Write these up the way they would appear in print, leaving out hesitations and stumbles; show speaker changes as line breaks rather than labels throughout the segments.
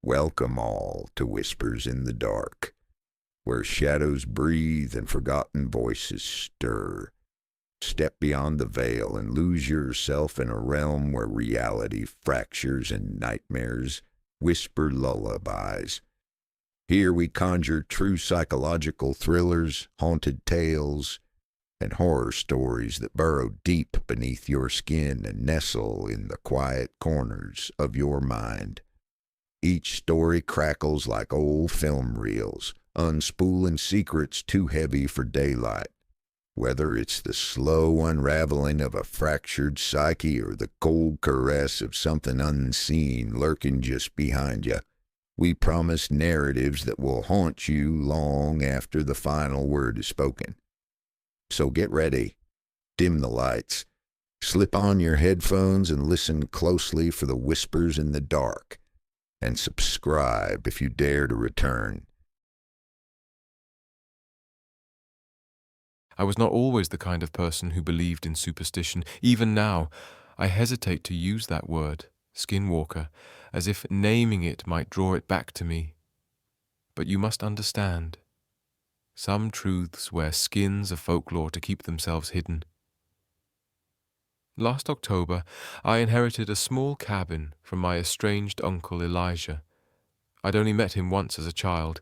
Welcome all to Whispers in the Dark, where shadows breathe and forgotten voices stir. Step beyond the veil and lose yourself in a realm where reality fractures and nightmares whisper lullabies. Here we conjure true psychological thrillers, haunted tales, and horror stories that burrow deep beneath your skin and nestle in the quiet corners of your mind. Each story crackles like old film reels, unspooling secrets too heavy for daylight. Whether it's the slow unraveling of a fractured psyche or the cold caress of something unseen lurking just behind you, we promise narratives that will haunt you long after the final word is spoken. So get ready, dim the lights, slip on your headphones and listen closely for the whispers in the dark, and subscribe if you dare to return.
I was not always the kind of person who believed in superstition. Even now, I hesitate to use that word, skinwalker, as if naming it might draw it back to me. But you must understand, some truths wear skins of folklore to keep themselves hidden. Last October, I inherited a small cabin from my estranged uncle Elijah. I'd only met him once as a child.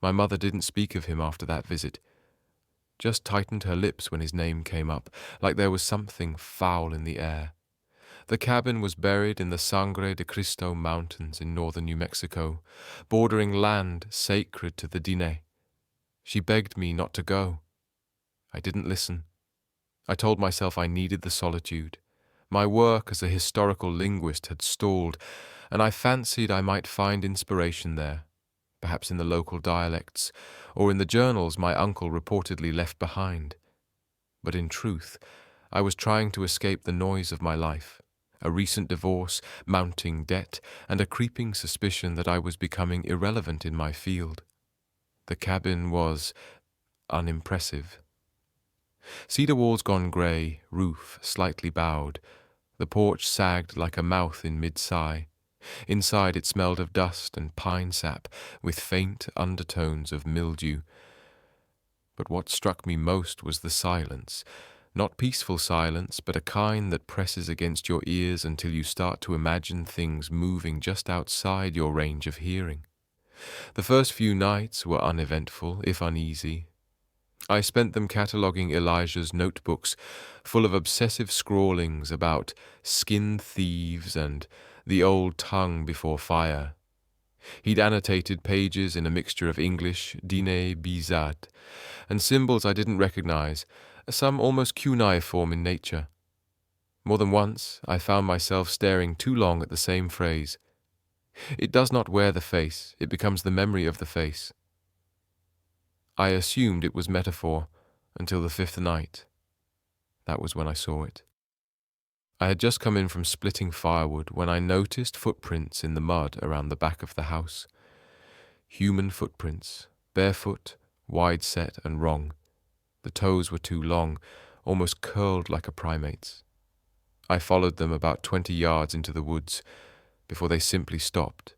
My mother didn't speak of him after that visit, just tightened her lips when his name came up, like there was something foul in the air. The cabin was buried in the Sangre de Cristo Mountains in northern New Mexico, bordering land sacred to the Diné. She begged me not to go. I didn't listen. I told myself I needed the solitude. My work as a historical linguist had stalled, and I fancied I might find inspiration there, perhaps in the local dialects, or in the journals my uncle reportedly left behind. But in truth, I was trying to escape the noise of my life, a recent divorce, mounting debt, and a creeping suspicion that I was becoming irrelevant in my field. The cabin was unimpressive. Cedar walls gone grey, roof slightly bowed. The porch sagged like a mouth in mid-sigh. Inside it smelled of dust and pine sap, with faint undertones of mildew. But what struck me most was the silence. Not peaceful silence, but a kind that presses against your ears until you start to imagine things moving just outside your range of hearing. The first few nights were uneventful, if uneasy. I spent them cataloguing Elijah's notebooks, full of obsessive scrawlings about skin thieves and the old tongue before fire. He'd annotated pages in a mixture of English, Diné, Bizat, and symbols I didn't recognize, some almost cuneiform in nature. More than once, I found myself staring too long at the same phrase. It does not wear the face, it becomes the memory of the face. I assumed it was metaphor until the fifth night. That was when I saw it. I had just come in from splitting firewood when I noticed footprints in the mud around the back of the house. Human footprints, barefoot, wide-set and wrong. The toes were too long, almost curled like a primate's. I followed them about 20 yards into the woods. Before they simply stopped,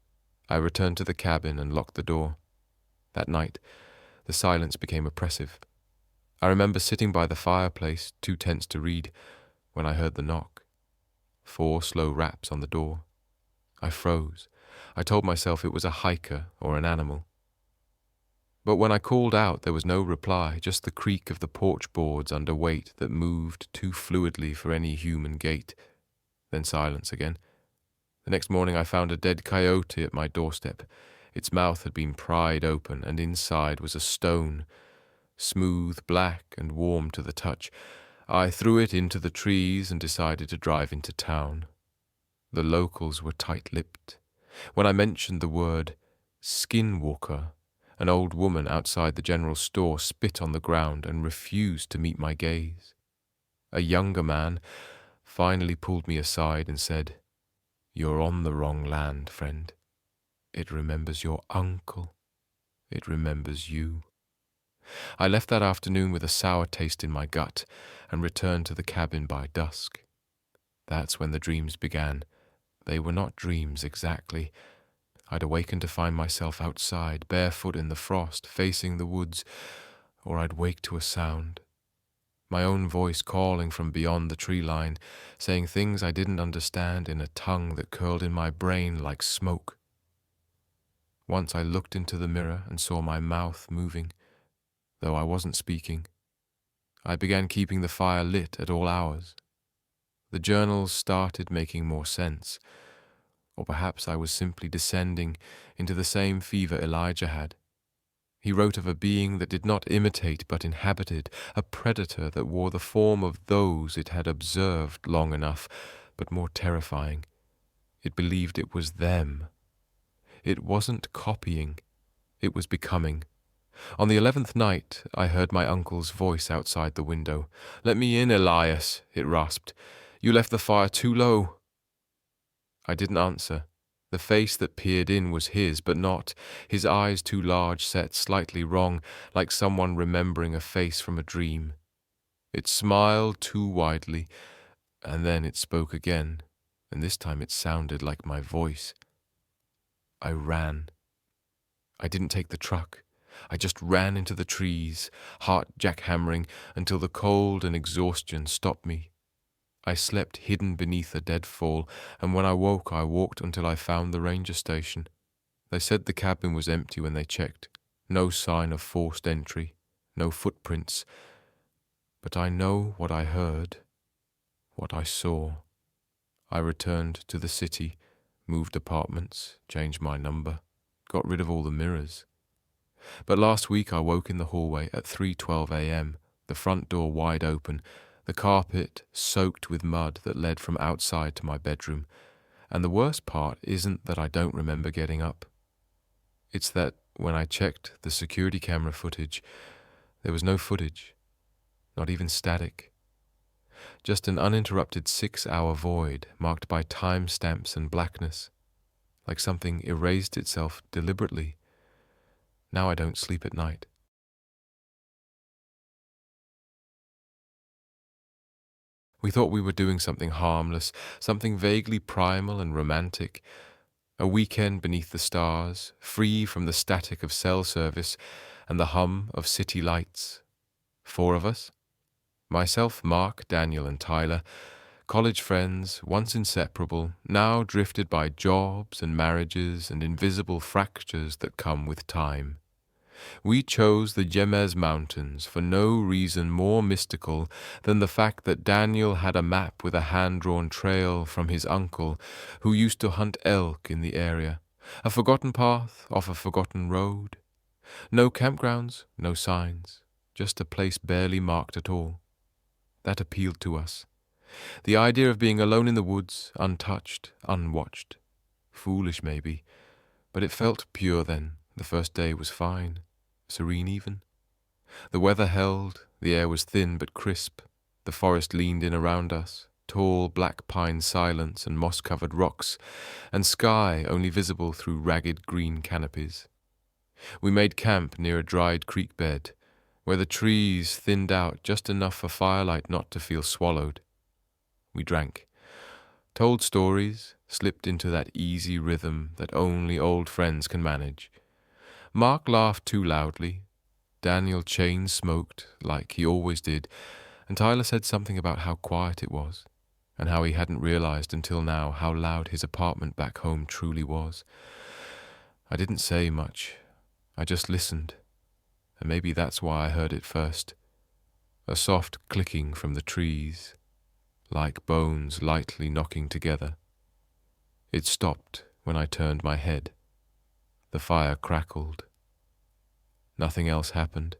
I returned to the cabin and locked the door. That night, the silence became oppressive. I remember sitting by the fireplace, too tense to read, when I heard the knock. 4 slow raps on the door. I froze. I told myself it was a hiker or an animal. But when I called out, there was no reply, just the creak of the porch boards under weight that moved too fluidly for any human gait. Then silence again. The next morning I found a dead coyote at my doorstep. Its mouth had been pried open, and inside was a stone, smooth, black, and warm to the touch. I threw it into the trees and decided to drive into town. The locals were tight-lipped. When I mentioned the word skinwalker, an old woman outside the general store spit on the ground and refused to meet my gaze. A younger man finally pulled me aside and said, "You're on the wrong land, friend. It remembers your uncle. It remembers you." I left that afternoon with a sour taste in my gut and returned to the cabin by dusk. That's when the dreams began. They were not dreams exactly. I'd awaken to find myself outside, barefoot in the frost, facing the woods, or I'd wake to a sound. My own voice calling from beyond the tree line, saying things I didn't understand in a tongue that curled in my brain like smoke. Once I looked into the mirror and saw my mouth moving, though I wasn't speaking. I began keeping the fire lit at all hours. The journals started making more sense, or perhaps I was simply descending into the same fever Elijah had. He wrote of a being that did not imitate but inhabited, a predator that wore the form of those it had observed long enough, but more terrifying. It believed it was them. It wasn't copying, it was becoming. On the 11th night, I heard my uncle's voice outside the window. "Let me in, Elias," it rasped. "You left the fire too low." I didn't answer. The face that peered in was his, but not. His eyes too large, set slightly wrong, like someone remembering a face from a dream. It smiled too widely, and then it spoke again, and this time it sounded like my voice. I ran. I didn't take the truck. I just ran into the trees, heart jackhammering, until the cold and exhaustion stopped me. I slept hidden beneath a deadfall, and when I woke, I walked until I found the ranger station. They said the cabin was empty when they checked. No sign of forced entry, no footprints. But I know what I heard, what I saw. I returned to the city, moved apartments, changed my number, got rid of all the mirrors. But last week I woke in the hallway at 3:12 a.m., the front door wide open, the carpet soaked with mud that led from outside to my bedroom. And the worst part isn't that I don't remember getting up. It's that when I checked the security camera footage, there was no footage, not even static. Just an uninterrupted 6-hour void marked by timestamps and blackness, like something erased itself deliberately. Now I don't sleep at night. We thought we were doing something harmless, something vaguely primal and romantic. A weekend beneath the stars, free from the static of cell service and the hum of city lights. 4 of us. Myself, Mark, Daniel, and Tyler. College friends, once inseparable, now drifted by jobs and marriages and invisible fractures that come with time. We chose the Jemez Mountains for no reason more mystical than the fact that Daniel had a map with a hand-drawn trail from his uncle, who used to hunt elk in the area, a forgotten path off a forgotten road. No campgrounds, no signs, just a place barely marked at all. That appealed to us. The idea of being alone in the woods, untouched, unwatched. Foolish maybe, but it felt pure then. The first day was fine. Serene even. The weather held, the air was thin but crisp, the forest leaned in around us, tall black pine silence and moss-covered rocks, and sky only visible through ragged green canopies. We made camp near a dried creek bed, where the trees thinned out just enough for firelight not to feel swallowed. We drank, told stories, slipped into that easy rhythm that only old friends can manage. Mark laughed too loudly, Daniel chain-smoked like he always did, and Tyler said something about how quiet it was, and how he hadn't realized until now how loud his apartment back home truly was. I didn't say much, I just listened, and maybe that's why I heard it first. A soft clicking from the trees, like bones lightly knocking together. It stopped when I turned my head. The fire crackled. Nothing else happened.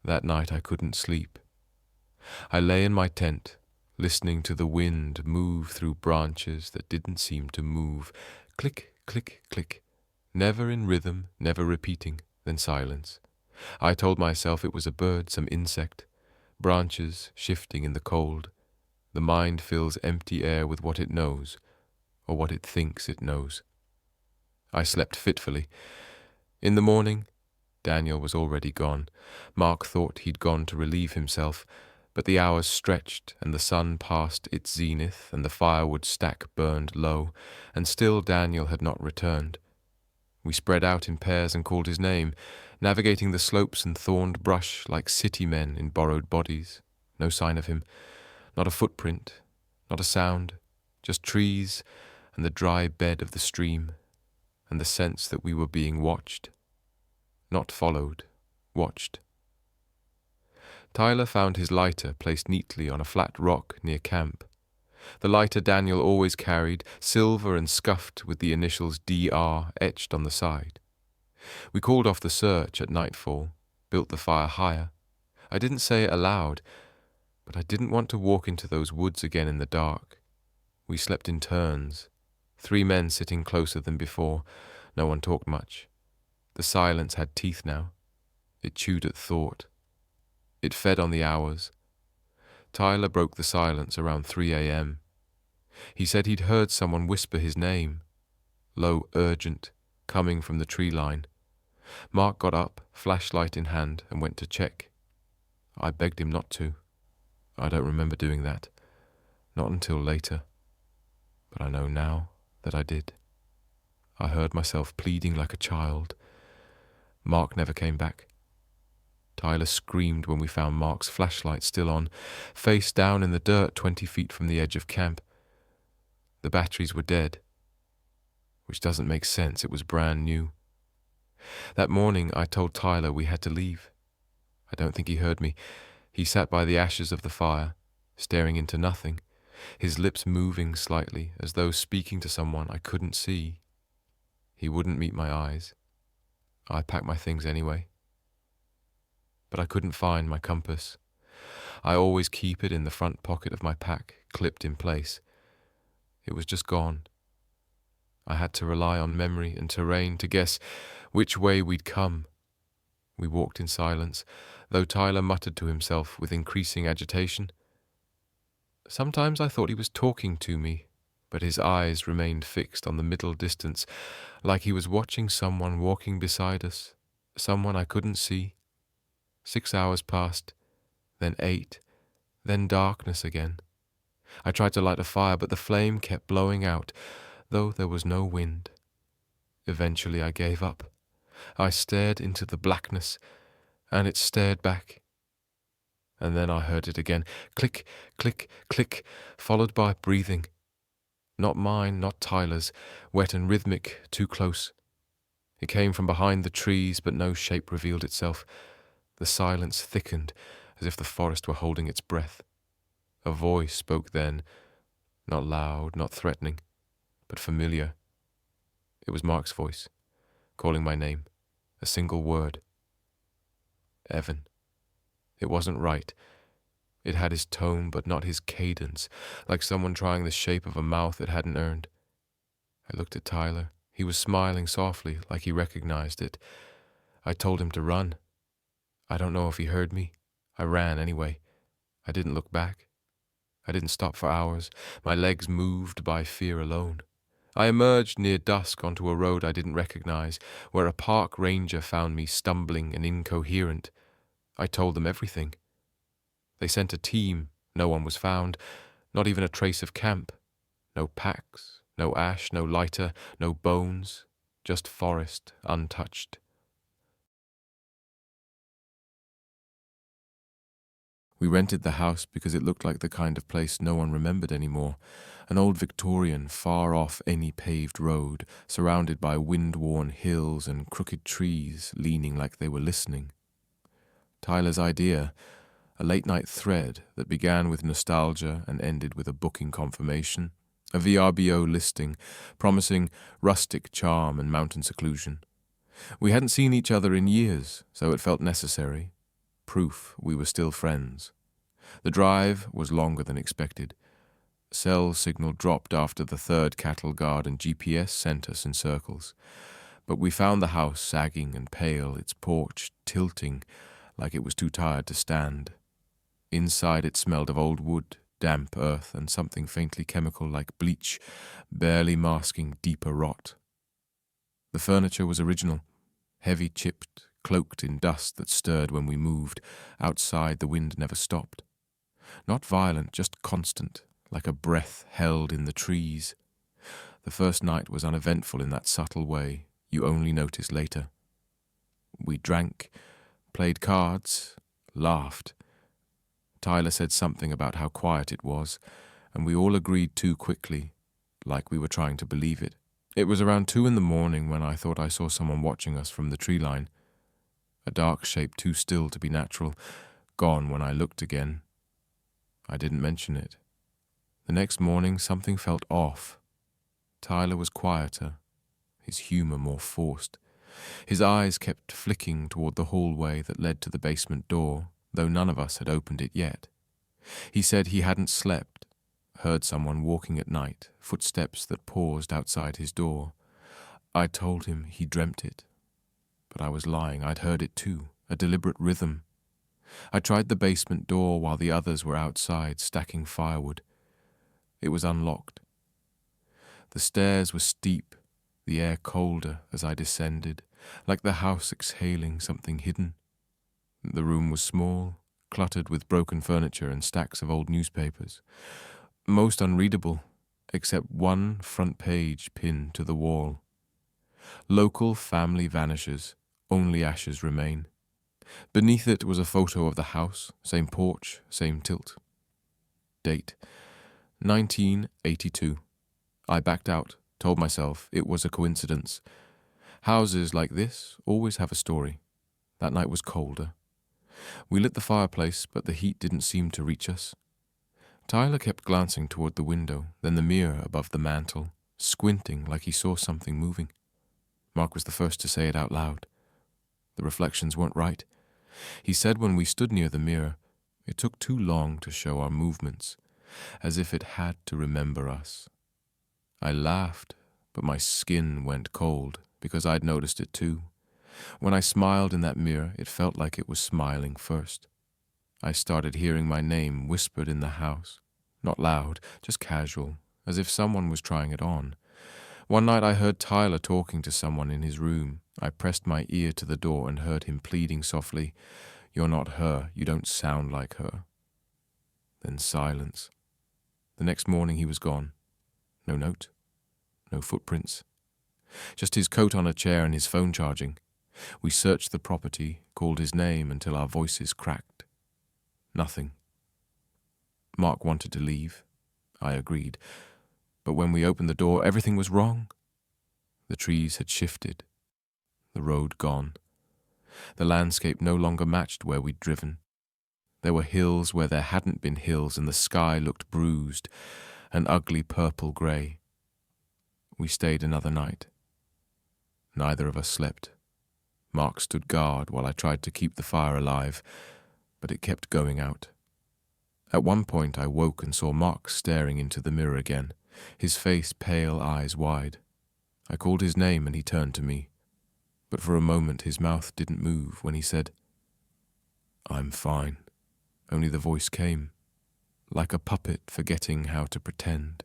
That night I couldn't sleep. I lay in my tent, listening to the wind move through branches that didn't seem to move. Click, click, click. Never in rhythm, never repeating, then silence. I told myself it was a bird, some insect. Branches shifting in the cold. The mind fills empty air with what it knows, or what it thinks it knows. I slept fitfully. In the morning, Daniel was already gone. Mark thought he'd gone to relieve himself, but the hours stretched and the sun passed its zenith and the firewood stack burned low, and still Daniel had not returned. We spread out in pairs and called his name, navigating the slopes and thorned brush like city men in borrowed bodies. No sign of him, not a footprint, not a sound, just trees and the dry bed of the stream, and the sense that we were being watched. Not followed, watched. Tyler found his lighter placed neatly on a flat rock near camp. The lighter Daniel always carried, silver and scuffed with the initials DR etched on the side. We called off the search at nightfall, built the fire higher. I didn't say it aloud, but I didn't want to walk into those woods again in the dark. We slept in turns, 3 men sitting closer than before. No one talked much. The silence had teeth now. It chewed at thought. It fed on the hours. Tyler broke the silence around 3 a.m. He said he'd heard someone whisper his name, low, urgent, coming from the tree line. Mark got up, flashlight in hand, and went to check. I begged him not to. I don't remember doing that. Not until later. But I know now that I did. I heard myself pleading like a child. Mark never came back. Tyler screamed when we found Mark's flashlight still on, face down in the dirt 20 feet from the edge of camp. The batteries were dead, which doesn't make sense. It was brand new. That morning I told Tyler we had to leave. I don't think he heard me. He sat by the ashes of the fire, staring into nothing, his lips moving slightly as though speaking to someone I couldn't see. He wouldn't meet my eyes. I packed my things anyway. But I couldn't find my compass. I always keep it in the front pocket of my pack, clipped in place. It was just gone. I had to rely on memory and terrain to guess which way we'd come. We walked in silence, though Tyler muttered to himself with increasing agitation. Sometimes I thought he was talking to me, but his eyes remained fixed on the middle distance, like he was watching someone walking beside us, someone I couldn't see. 6 hours passed, then 8, then darkness again. I tried to light a fire, but the flame kept blowing out, though there was no wind. Eventually I gave up. I stared into the blackness, and it stared back. And then I heard it again, click, click, click, followed by breathing. Not mine, not Tyler's, wet and rhythmic, too close. It came from behind the trees, but no shape revealed itself. The silence thickened, as if the forest were holding its breath. A voice spoke then, not loud, not threatening, but familiar. It was Mark's voice, calling my name, a single word. Evan. It wasn't right. It had his tone, but not his cadence, like someone trying the shape of a mouth it hadn't earned. I looked at Tyler. He was smiling softly, like he recognized it. I told him to run. I don't know if he heard me. I ran anyway. I didn't look back. I didn't stop for hours, my legs moved by fear alone. I emerged near dusk onto a road I didn't recognize, where a park ranger found me stumbling and incoherent. I told them everything. They sent a team. No one was found, not even a trace of camp. No packs, no ash, no lighter, no bones, just forest untouched. We rented the house because it looked like the kind of place no one remembered anymore, an old Victorian far off any paved road, surrounded by wind-worn hills and crooked trees leaning like they were listening. Tyler's idea, a late-night thread that began with nostalgia and ended with a booking confirmation, a VRBO listing promising rustic charm and mountain seclusion. We hadn't seen each other in years, so it felt necessary. Proof we were still friends. The drive was longer than expected. Cell signal dropped after the third cattle guard and GPS sent us in circles. But we found the house sagging and pale, its porch tilting like it was too tired to stand. Inside it smelled of old wood, damp earth, and something faintly chemical like bleach, barely masking deeper rot. The furniture was original, heavy chipped, cloaked in dust that stirred when we moved. Outside, the wind never stopped. Not violent, just constant, like a breath held in the trees. The first night was uneventful in that subtle way, you only notice later. We drank, played cards, laughed. Tyler said something about how quiet it was, and we all agreed too quickly, like we were trying to believe it. It was around 2 a.m. when I thought I saw someone watching us from the tree line. A dark shape too still to be natural, gone when I looked again. I didn't mention it. The next morning something felt off. Tyler was quieter, his humor more forced. His eyes kept flicking toward the hallway that led to the basement door, though none of us had opened it yet. He said he hadn't slept, heard someone walking at night, footsteps that paused outside his door. I told him he dreamt it, but I was lying. I'd heard it too, a deliberate rhythm. I tried the basement door while the others were outside stacking firewood. It was unlocked. The stairs were steep, the air colder as I descended, like the house exhaling something hidden. The room was small, cluttered with broken furniture and stacks of old newspapers. Most unreadable, except one front page pinned to the wall. Local family vanishes, only ashes remain. Beneath it was a photo of the house, same porch, same tilt. Date: 1982. I backed out, told myself it was a coincidence. Houses like this always have a story. That night was colder. We lit the fireplace, but the heat didn't seem to reach us. Tyler kept glancing toward the window, then the mirror above the mantel, squinting like he saw something moving. Mark was the first to say it out loud. The reflections weren't right. He said when we stood near the mirror, it took too long to show our movements, as if it had to remember us. I laughed, but my skin went cold because I'd noticed it too. When I smiled in that mirror, it felt like it was smiling first. I started hearing my name whispered in the house, not loud, just casual, as if someone was trying it on. One night I heard Tyler talking to someone in his room. I pressed my ear to the door and heard him pleading softly, "You're not her, you don't sound like her." Then silence. The next morning he was gone. No note, no footprints. Just his coat on a chair and his phone charging. We searched the property, called his name until our voices cracked. Nothing. Mark wanted to leave. I agreed. But when we opened the door, everything was wrong. The trees had shifted. The road gone. The landscape no longer matched where we'd driven. There were hills where there hadn't been hills, and the sky looked bruised, an ugly purple-grey. We stayed another night. Neither of us slept. Mark stood guard while I tried to keep the fire alive, but it kept going out. At one point I woke and saw Mark staring into the mirror again, his face pale, eyes wide. I called his name and he turned to me, but for a moment his mouth didn't move when he said, "I'm fine." Only the voice came, like a puppet forgetting how to pretend.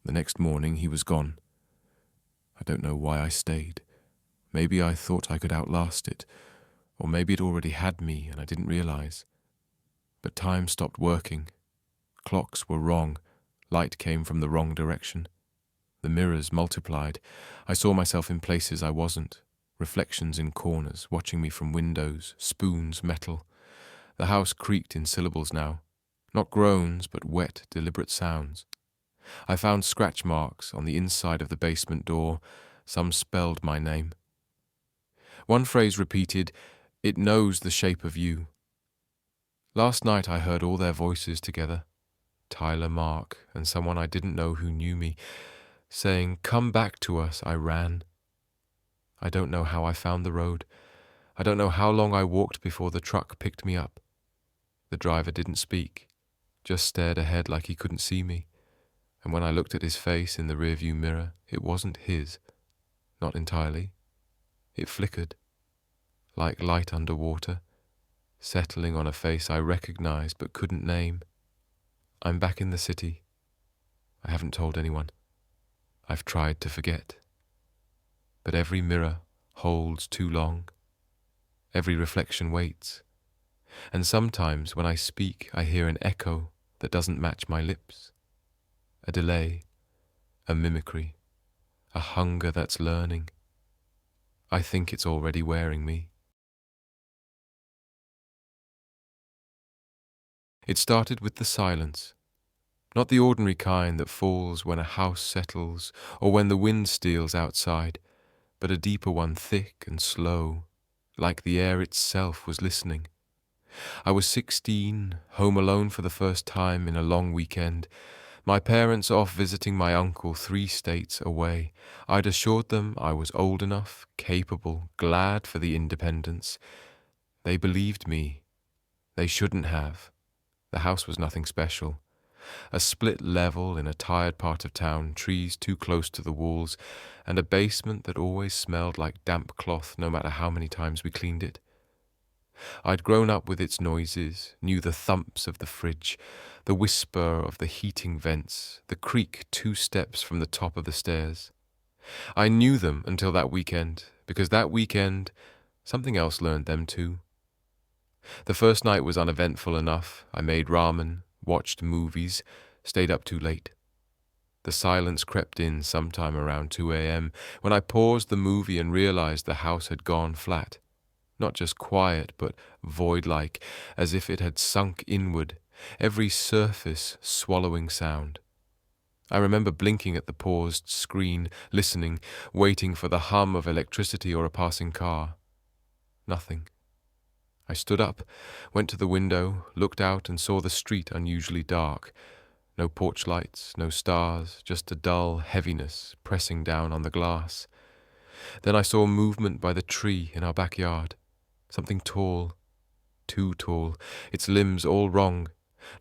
The next morning he was gone. I don't know why I stayed. Maybe I thought I could outlast it, or maybe it already had me and I didn't realize. But time stopped working. Clocks were wrong. Light came from the wrong direction. The mirrors multiplied. I saw myself in places I wasn't, reflections in corners, watching me from windows, spoons, metal. The house creaked in syllables now, not groans, but wet, deliberate sounds. I found scratch marks on the inside of the basement door. Some spelled my name. One phrase repeated, "It knows the shape of you." Last night I heard all their voices together, Tyler, Mark, and someone I didn't know who knew me, saying, "Come back to us." I ran. I don't know how I found the road. I don't know how long I walked before the truck picked me up. The driver didn't speak, just stared ahead like he couldn't see me. And when I looked at his face in the rearview mirror, it wasn't his. Not entirely. It flickered, like light underwater, settling on a face I recognized but couldn't name. I'm back in the city. I haven't told anyone. I've tried to forget. But every mirror holds too long. Every reflection waits. And sometimes when I speak, I hear an echo that doesn't match my lips. A delay, a mimicry, a hunger that's learning. I think it's already wearing me. It started with the silence, not the ordinary kind that falls when a house settles or when the wind steals outside, but a deeper one, thick and slow, like the air itself was listening. I was 16, home alone for the first time in a long weekend. My parents off visiting my uncle 3 states away. I'd assured them I was old enough, capable, glad for the independence. They believed me. They shouldn't have. The house was nothing special. A split level in a tired part of town, trees too close to the walls, and a basement that always smelled like damp cloth no matter how many times we cleaned it. I'd grown up with its noises, knew the thumps of the fridge, the whisper of the heating vents, the creak 2 steps from the top of the stairs. I knew them until that weekend, because that weekend, something else learned them too. The first night was uneventful enough. I made ramen, watched movies, stayed up too late. The silence crept in sometime around 2 a.m. when I paused the movie and realized the house had gone flat. Not just quiet, but void-like, as if it had sunk inward, every surface swallowing sound. I remember blinking at the paused screen, listening, waiting for the hum of electricity or a passing car. Nothing. I stood up, went to the window, looked out and saw the street unusually dark. No porch lights, no stars, just a dull heaviness pressing down on the glass. Then I saw movement by the tree in our backyard. Something tall, too tall, its limbs all wrong,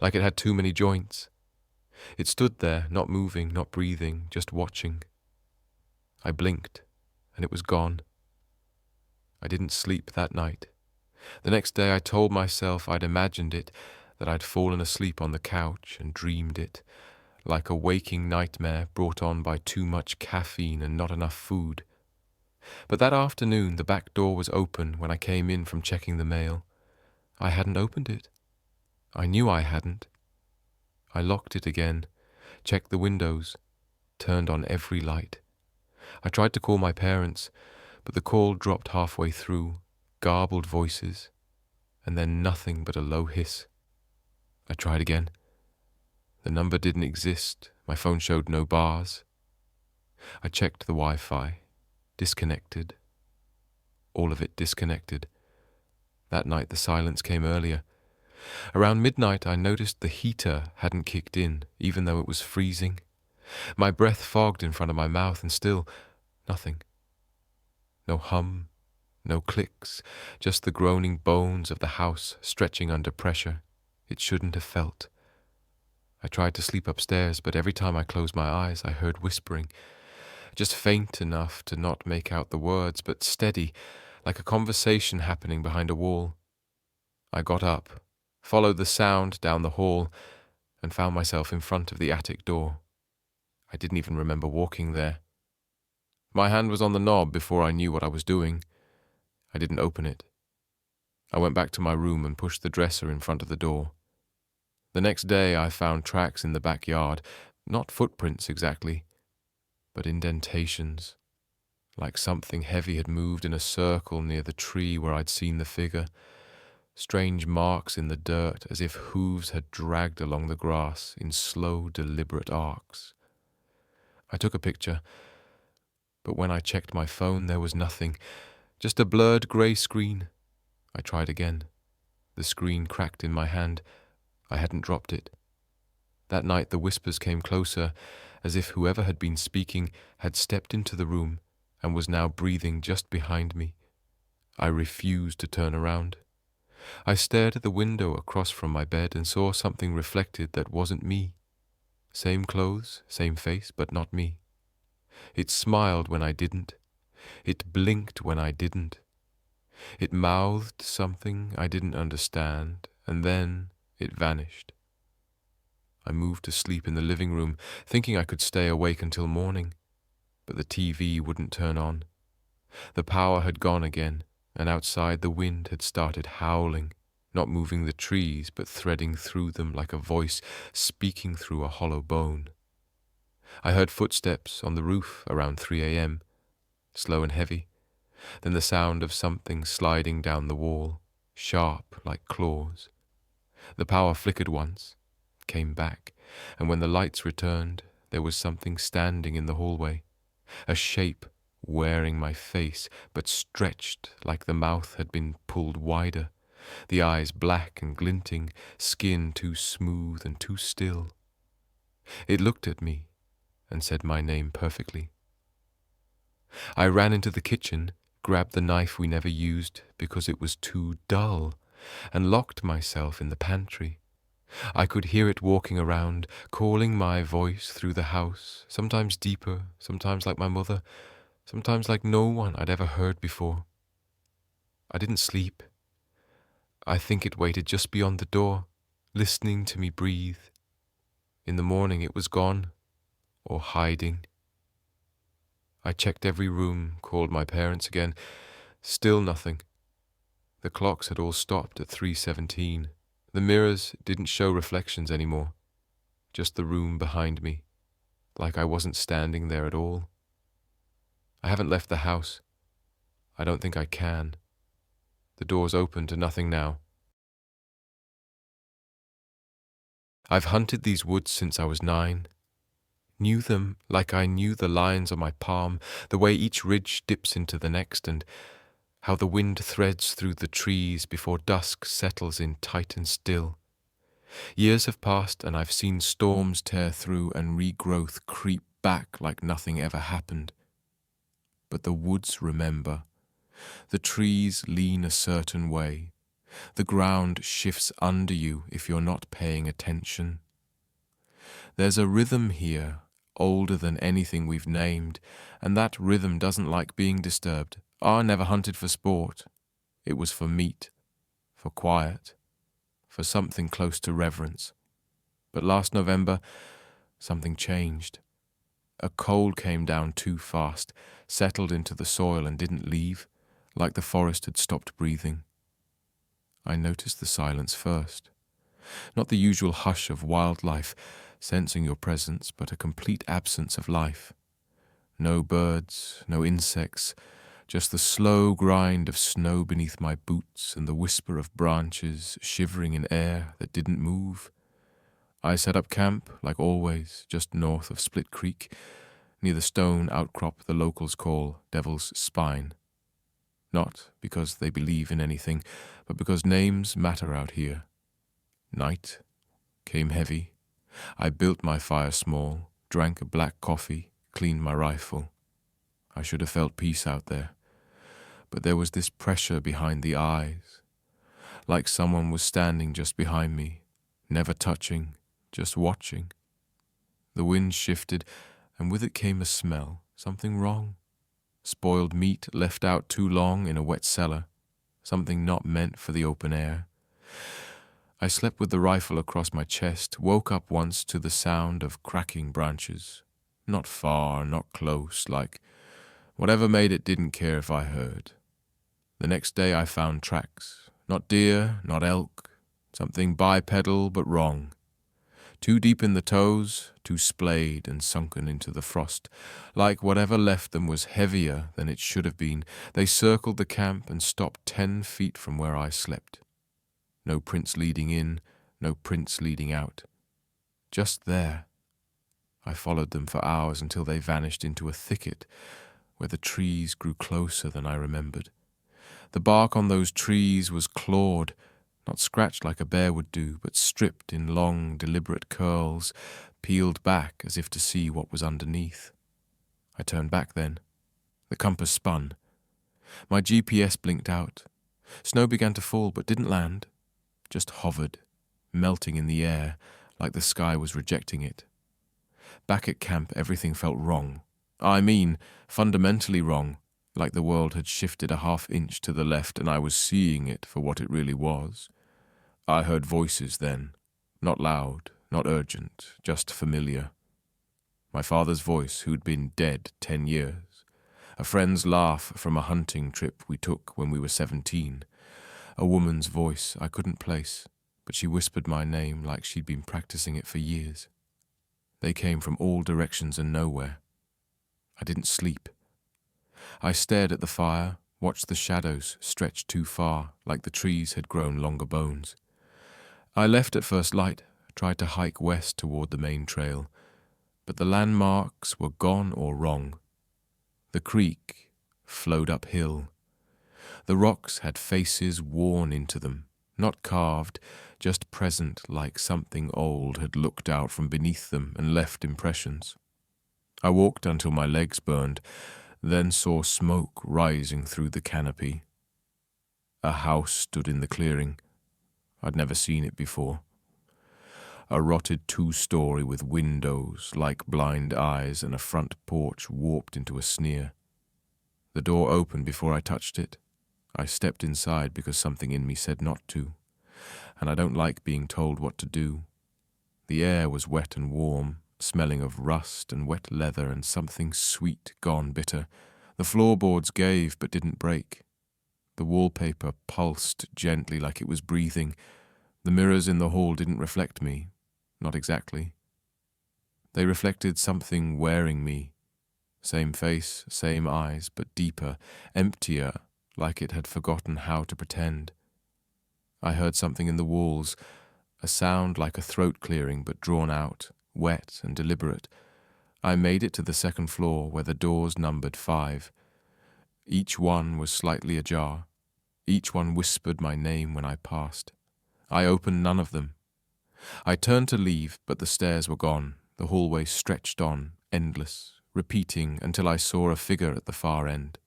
like it had too many joints. It stood there, not moving, not breathing, just watching. I blinked, and it was gone. I didn't sleep that night. The next day I told myself I'd imagined it, that I'd fallen asleep on the couch and dreamed it, like a waking nightmare brought on by too much caffeine and not enough food. But that afternoon the back door was open when I came in from checking the mail. I hadn't opened it. I knew I hadn't. I locked it again, checked the windows, turned on every light. I tried to call my parents, but the call dropped halfway through, garbled voices, and then nothing but a low hiss. I tried again. The number didn't exist. My phone showed no bars. I checked the Wi-Fi. Disconnected. All of it disconnected. That night the silence came earlier. Around midnight I noticed the heater hadn't kicked in, even though it was freezing. My breath fogged in front of my mouth, and still nothing. No hum, no clicks, just the groaning bones of the house stretching under pressure it shouldn't have felt. I tried to sleep upstairs, but every time I closed my eyes I heard whispering, just faint enough to not make out the words, but steady, like a conversation happening behind a wall. I got up, followed the sound down the hall, and found myself in front of the attic door. I didn't even remember walking there. My hand was on the knob before I knew what I was doing. I didn't open it. I went back to my room and pushed the dresser in front of the door. The next day I found tracks in the backyard, not footprints exactly, but indentations, like something heavy had moved in a circle near the tree where I'd seen the figure. Strange marks in the dirt, as if hooves had dragged along the grass in slow, deliberate arcs. I took a picture, but when I checked my phone there was nothing, just a blurred grey screen. I tried again. The screen cracked in my hand. I hadn't dropped it. That night the whispers came closer, as if whoever had been speaking had stepped into the room and was now breathing just behind me. I refused to turn around. I stared at the window across from my bed and saw something reflected that wasn't me. Same clothes, same face, but not me. It smiled when I didn't. It blinked when I didn't. It mouthed something I didn't understand, and then it vanished. I moved to sleep in the living room, thinking I could stay awake until morning, but the TV wouldn't turn on. The power had gone again, and outside the wind had started howling, not moving the trees, but threading through them like a voice speaking through a hollow bone. I heard footsteps on the roof around 3 a.m., slow and heavy, Then the sound of something sliding down the wall, sharp like claws. The power flickered once, came back, and when the lights returned, there was something standing in the hallway, a shape wearing my face, but stretched like the mouth had been pulled wider, the eyes black and glinting, skin too smooth and too still. It looked at me and said my name perfectly. I ran into the kitchen, grabbed the knife we never used because it was too dull, and locked myself in the pantry. I could hear it walking around, calling my voice through the house, sometimes deeper, sometimes like my mother, sometimes like no one I'd ever heard before. I didn't sleep. I think it waited just beyond the door, listening to me breathe. In the morning it was gone, or hiding. I checked every room, called my parents again. Still nothing. The clocks had all stopped at 3:17. The mirrors didn't show reflections anymore. Just the room behind me, like I wasn't standing there at all. I haven't left the house. I don't think I can. The door's open to nothing now. I've hunted these woods since I was 9. Knew them like I knew the lines on my palm, the way each ridge dips into the next, and how the wind threads through the trees before dusk settles in tight and still. Years have passed and I've seen storms tear through and regrowth creep back like nothing ever happened. But the woods remember. The trees lean a certain way. The ground shifts under you if you're not paying attention. There's a rhythm here, older than anything we've named, and that rhythm doesn't like being disturbed. I never hunted for sport. It was for meat, for quiet, for something close to reverence. But last November, something changed. A cold came down too fast, settled into the soil and didn't leave, like the forest had stopped breathing. I noticed the silence first. Not the usual hush of wildlife, sensing your presence, but a complete absence of life. No birds, no insects, just the slow grind of snow beneath my boots and the whisper of branches shivering in air that didn't move. I set up camp, like always, just north of Split Creek, near the stone outcrop the locals call Devil's Spine. Not because they believe in anything, but because names matter out here. Night came heavy. I built my fire small, drank a black coffee, cleaned my rifle. I should have felt peace out there. But there was this pressure behind the eyes, like someone was standing just behind me, never touching, just watching. The wind shifted, and with it came a smell, something wrong. Spoiled meat left out too long in a wet cellar, something not meant for the open air. I slept with the rifle across my chest, woke up once to the sound of cracking branches. Not far, not close, like whatever made it didn't care if I heard. The next day I found tracks. Not deer, not elk. Something bipedal but wrong. Too deep in the toes, too splayed and sunken into the frost. Like whatever left them was heavier than it should have been. They circled the camp and stopped 10 feet from where I slept. No prints leading in, no prints leading out. Just there. I followed them for hours until they vanished into a thicket where the trees grew closer than I remembered. The bark on those trees was clawed, not scratched like a bear would do, but stripped in long, deliberate curls, peeled back as if to see what was underneath. I turned back then. The compass spun. My GPS blinked out. Snow began to fall but didn't land, just hovered, melting in the air like the sky was rejecting it. Back at camp, everything felt wrong. I mean, fundamentally wrong, like the world had shifted a half-inch to the left and I was seeing it for what it really was. I heard voices then, not loud, not urgent, just familiar. My father's voice, who'd been dead 10 years. A friend's laugh from a hunting trip we took when we were 17. A woman's voice I couldn't place, but she whispered my name like she'd been practicing it for years. They came from all directions and nowhere. I didn't sleep. I stared at the fire, watched the shadows stretch too far, like the trees had grown longer bones. I left at first light, tried to hike west toward the main trail, but the landmarks were gone or wrong. The creek flowed uphill. The rocks had faces worn into them, not carved, just present like something old had looked out from beneath them and left impressions. I walked until my legs burned, then saw smoke rising through the canopy. A house stood in the clearing. I'd never seen it before. A rotted 2-story with windows like blind eyes and a front porch warped into a sneer. The door opened before I touched it. I stepped inside because something in me said not to, and I don't like being told what to do. The air was wet and warm, smelling of rust and wet leather and something sweet gone bitter. The floorboards gave but didn't break. The wallpaper pulsed gently like it was breathing. The mirrors in the hall didn't reflect me, not exactly. They reflected something wearing me. Same face, same eyes, but deeper, emptier, like it had forgotten how to pretend. I heard something in the walls, a sound like a throat clearing but drawn out, wet and deliberate. I made it to the second floor where the doors numbered 5. Each one was slightly ajar. Each one whispered my name when I passed. I opened none of them. I turned to leave, but the stairs were gone. The hallway stretched on, endless, repeating until I saw a figure at the far end.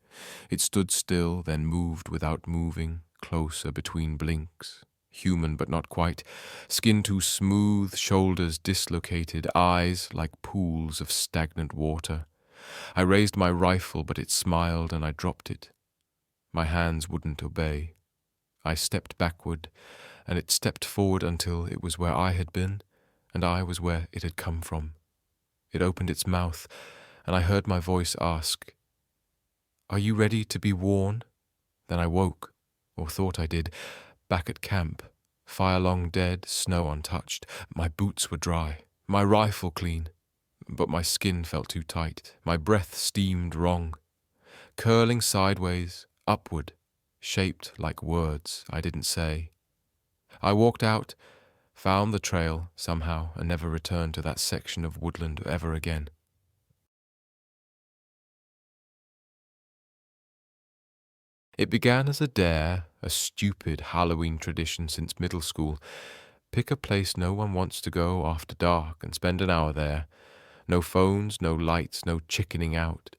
It stood still, then moved without moving, closer between blinks. Human but not quite, skin too smooth, shoulders dislocated, eyes like pools of stagnant water. I raised my rifle, but it smiled and I dropped it. My hands wouldn't obey. I stepped backward, and it stepped forward until it was where I had been, and I was where it had come from. It opened its mouth, and I heard my voice ask, "Are you ready to be worn?" Then I woke, or thought I did, back at camp, fire long dead, snow untouched. My boots were dry, my rifle clean, but my skin felt too tight. My breath steamed wrong, curling sideways, upward, shaped like words I didn't say. I walked out, found the trail somehow, and never returned to that section of woodland ever again. It began as a dare, a stupid Halloween tradition since middle school. Pick a place no one wants to go after dark and spend an hour there. No phones, no lights, no chickening out.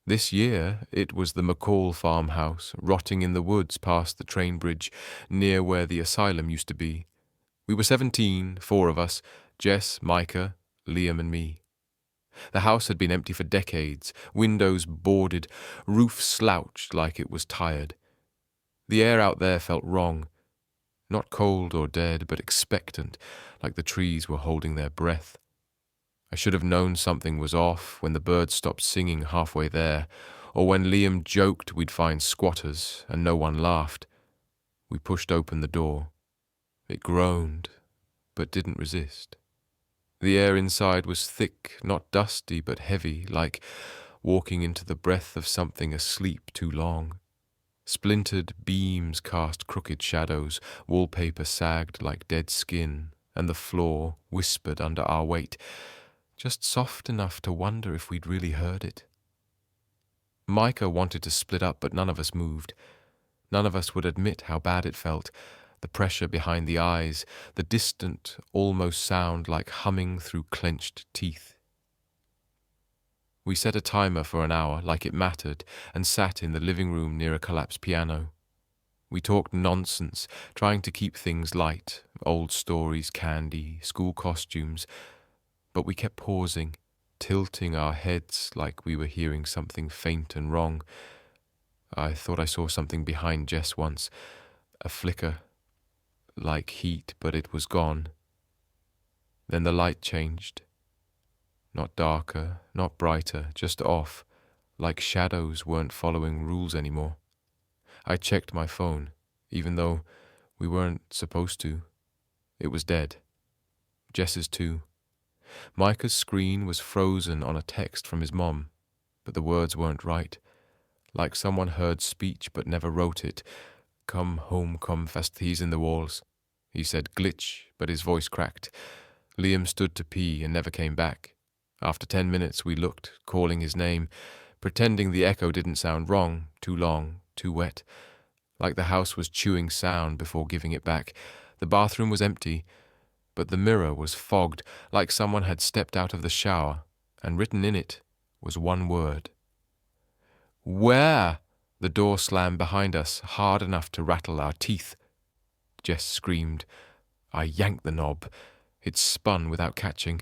This year, it was the McCall farmhouse, rotting in the woods past the train bridge, near where the asylum used to be. We were 17, 4 of us, Jess, Micah, Liam and me. The house had been empty for decades, windows boarded, roof slouched like it was tired. The air out there felt wrong, not cold or dead, but expectant, like the trees were holding their breath. I should have known something was off when the birds stopped singing halfway there, or when Liam joked we'd find squatters and no one laughed. We pushed open the door. It groaned, but didn't resist. The air inside was thick, not dusty, but heavy, like walking into the breath of something asleep too long. Splintered beams cast crooked shadows, wallpaper sagged like dead skin, and the floor whispered under our weight, just soft enough to wonder if we'd really heard it. Micah wanted to split up, but none of us moved. None of us would admit how bad it felt, the pressure behind the eyes, the distant, almost sound like humming through clenched teeth. We set a timer for an hour, like it mattered, and sat in the living room near a collapsed piano. We talked nonsense, trying to keep things light, old stories, candy, school costumes, but we kept pausing, tilting our heads like we were hearing something faint and wrong. I thought I saw something behind Jess once, a flicker, like heat, but it was gone. Then the light changed. Not darker, not brighter, just off, like shadows weren't following rules anymore. I checked my phone, even though we weren't supposed to. It was dead. Jess's too. Micah's screen was frozen on a text from his mom, but the words weren't right. like someone heard speech but never wrote it. Come home, come fast, he's in the walls. He said glitch, but his voice cracked. Liam stood to pee and never came back. After 10 minutes we looked, calling his name, pretending the echo didn't sound wrong, too long, too wet. Like the house was chewing sound before giving it back. The bathroom was empty, but the mirror was fogged, like someone had stepped out of the shower, and written in it was one word. Where? The door slammed behind us, hard enough to rattle our teeth. Jess screamed. I yanked the knob. It spun without catching.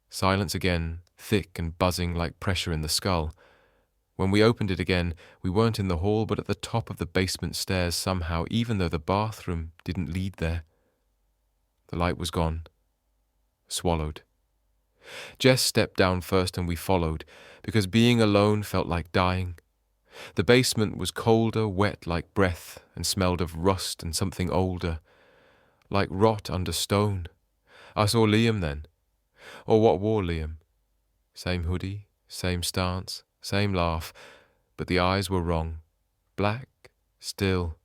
Silence again, thick and buzzing like pressure in the skull. When we opened it again, we weren't in the hall but at the top of the basement stairs somehow, even though the bathroom didn't lead there. The light was gone. Swallowed. Jess stepped down first and we followed, because being alone felt like dying. The basement was colder, wet like breath, and smelled of rust and something older, like rot under stone. I saw Liam then. Or what wore Liam? Same hoodie, same stance, same laugh, but the eyes were wrong. Black, still,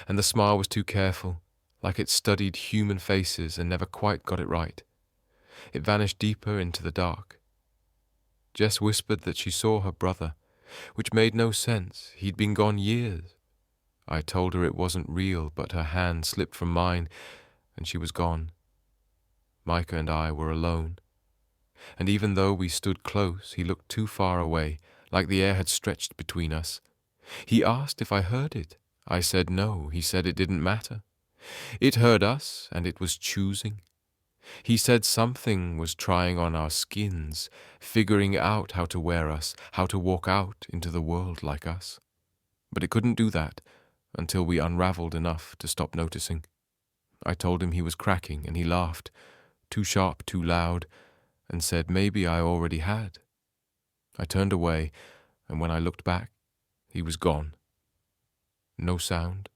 and the smile was too careful, like it studied human faces and never quite got it right. It vanished deeper into the dark. Jess whispered that she saw her brother, which made no sense. He'd been gone years. I told her it wasn't real, but her hand slipped from mine, and she was gone. Micah and I were alone. And even though we stood close, he looked too far away, like the air had stretched between us. He asked if I heard it. I said no. He said it didn't matter. It heard us, and it was choosing. He said something was trying on our skins, figuring out how to wear us, how to walk out into the world like us. But it couldn't do that until we unraveled enough to stop noticing. I told him he was cracking, and he laughed, too sharp, too loud, and said maybe I already had. I turned away, and when I looked back, he was gone. No sound,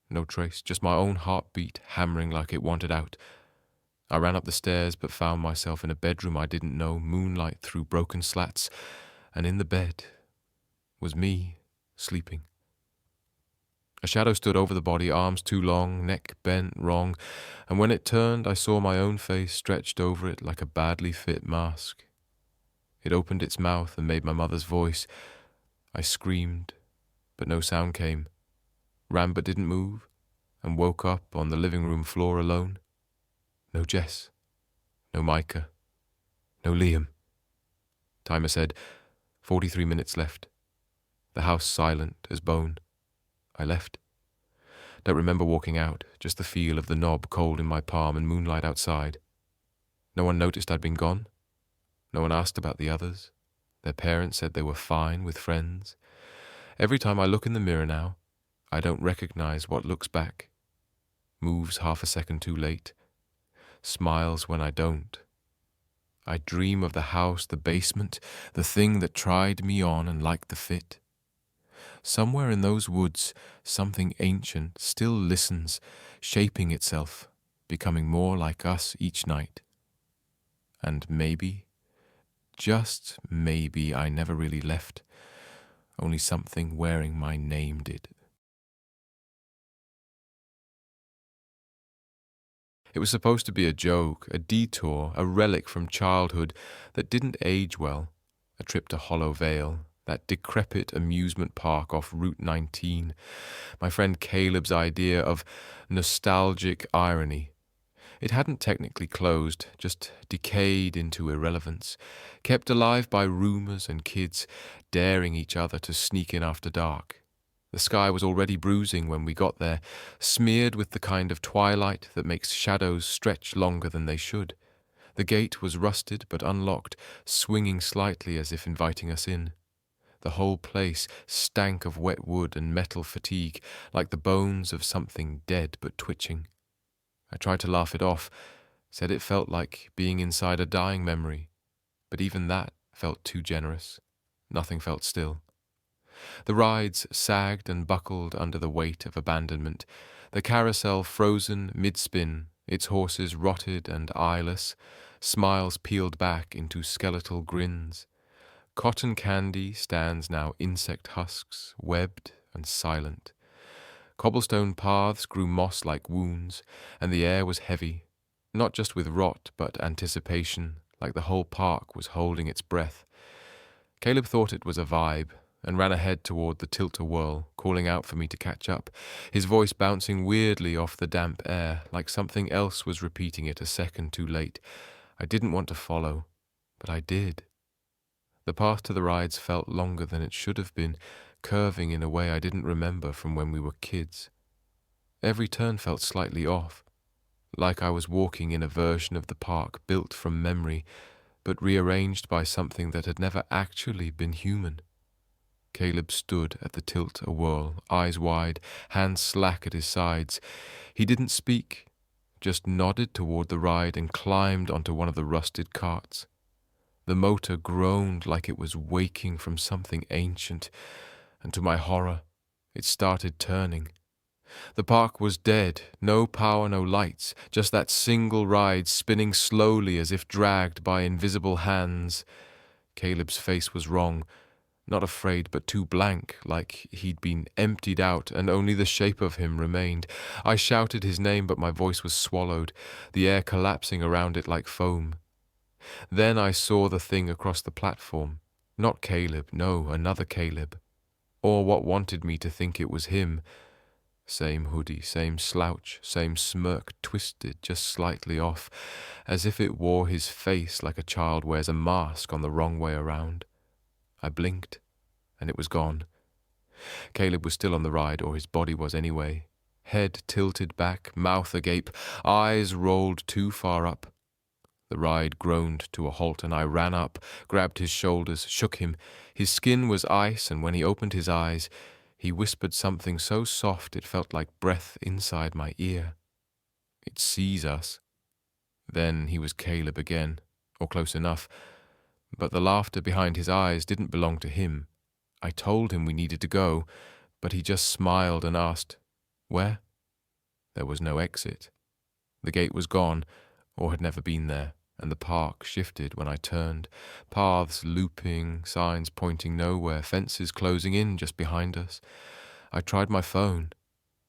no trace, just my own heartbeat hammering like it wanted out. I ran up the stairs but found myself in a bedroom I didn't know, moonlight through broken slats, and in the bed was me, sleeping. A shadow stood over the body, arms too long, neck bent wrong, and when it turned I saw my own face stretched over it like a badly fit mask. It opened its mouth and made my mother's voice. I screamed, but no sound came, ran but didn't move, and woke up on the living room floor alone. No Jess, no Micah, no Liam. Timer said, 43 minutes left. The house silent as bone. I left. Don't remember walking out, just the feel of the knob cold in my palm and moonlight outside. No one noticed I'd been gone. No one asked about the others. Their parents said they were fine with friends. Every time I look in the mirror now, I don't recognize what looks back. Moves half a second too late. Smiles when I don't. I dream of the house, the basement, the thing that tried me on and liked the fit. Somewhere in those woods, something ancient still listens, shaping itself, becoming more like us each night. And maybe, just maybe, I never really left. Only something wearing my name did. It was supposed to be a joke, a detour, a relic from childhood that didn't age well. A trip to Hollow Vale, that decrepit amusement park off Route 19. My friend Caleb's idea of nostalgic irony. It hadn't technically closed, just decayed into irrelevance, kept alive by rumors and kids daring each other to sneak in after dark. The sky was already bruising when we got there, smeared with the kind of twilight that makes shadows stretch longer than they should. The gate was rusted but unlocked, swinging slightly as if inviting us in. The whole place stank of wet wood and metal fatigue, like the bones of something dead but twitching. I tried to laugh it off, said it felt like being inside a dying memory, but even that felt too generous. Nothing felt still. The rides sagged and buckled under the weight of abandonment, the carousel frozen mid-spin, its horses rotted and eyeless, smiles peeled back into skeletal grins. Cotton candy stands now insect husks, webbed and silent. Cobblestone paths grew moss like wounds, and the air was heavy, not just with rot, but anticipation, like the whole park was holding its breath. Caleb thought it was a vibe, and ran ahead toward the tilt-a-whirl, calling out for me to catch up, his voice bouncing weirdly off the damp air, like something else was repeating it a second too late. I didn't want to follow, but I did. The path to the rides felt longer than it should have been, curving in a way I didn't remember from when we were kids. Every turn felt slightly off, like I was walking in a version of the park built from memory, but rearranged by something that had never actually been human. Caleb stood at the tilt-a-whirl, eyes wide, hands slack at his sides. He didn't speak, just nodded toward the ride and climbed onto one of the rusted carts. The motor groaned like it was waking from something ancient, and to my horror, it started turning. The park was dead, no power, no lights, just that single ride spinning slowly as if dragged by invisible hands. Caleb's face was wrong. Not afraid, but too blank, like he'd been emptied out and only the shape of him remained. I shouted his name, but my voice was swallowed, the air collapsing around it like foam. Then I saw the thing across the platform. Not Caleb, no, another Caleb. Or what wanted me to think it was him. Same hoodie, same slouch, same smirk twisted just slightly off, as if it wore his face like a child wears a mask on the wrong way around. I blinked, and it was gone. Caleb was still on the ride, or his body was anyway. Head tilted back, mouth agape, eyes rolled too far up. The ride groaned to a halt, and I ran up, grabbed his shoulders, shook him. His skin was ice, and when he opened his eyes, he whispered something so soft it felt like breath inside my ear. It sees us. Then he was Caleb again, or close enough. But the laughter behind his eyes didn't belong to him. I told him we needed to go, but he just smiled and asked, "Where?" There was no exit. The gate was gone, or had never been there, and the park shifted when I turned. Paths looping, signs pointing nowhere, fences closing in just behind us. I tried my phone.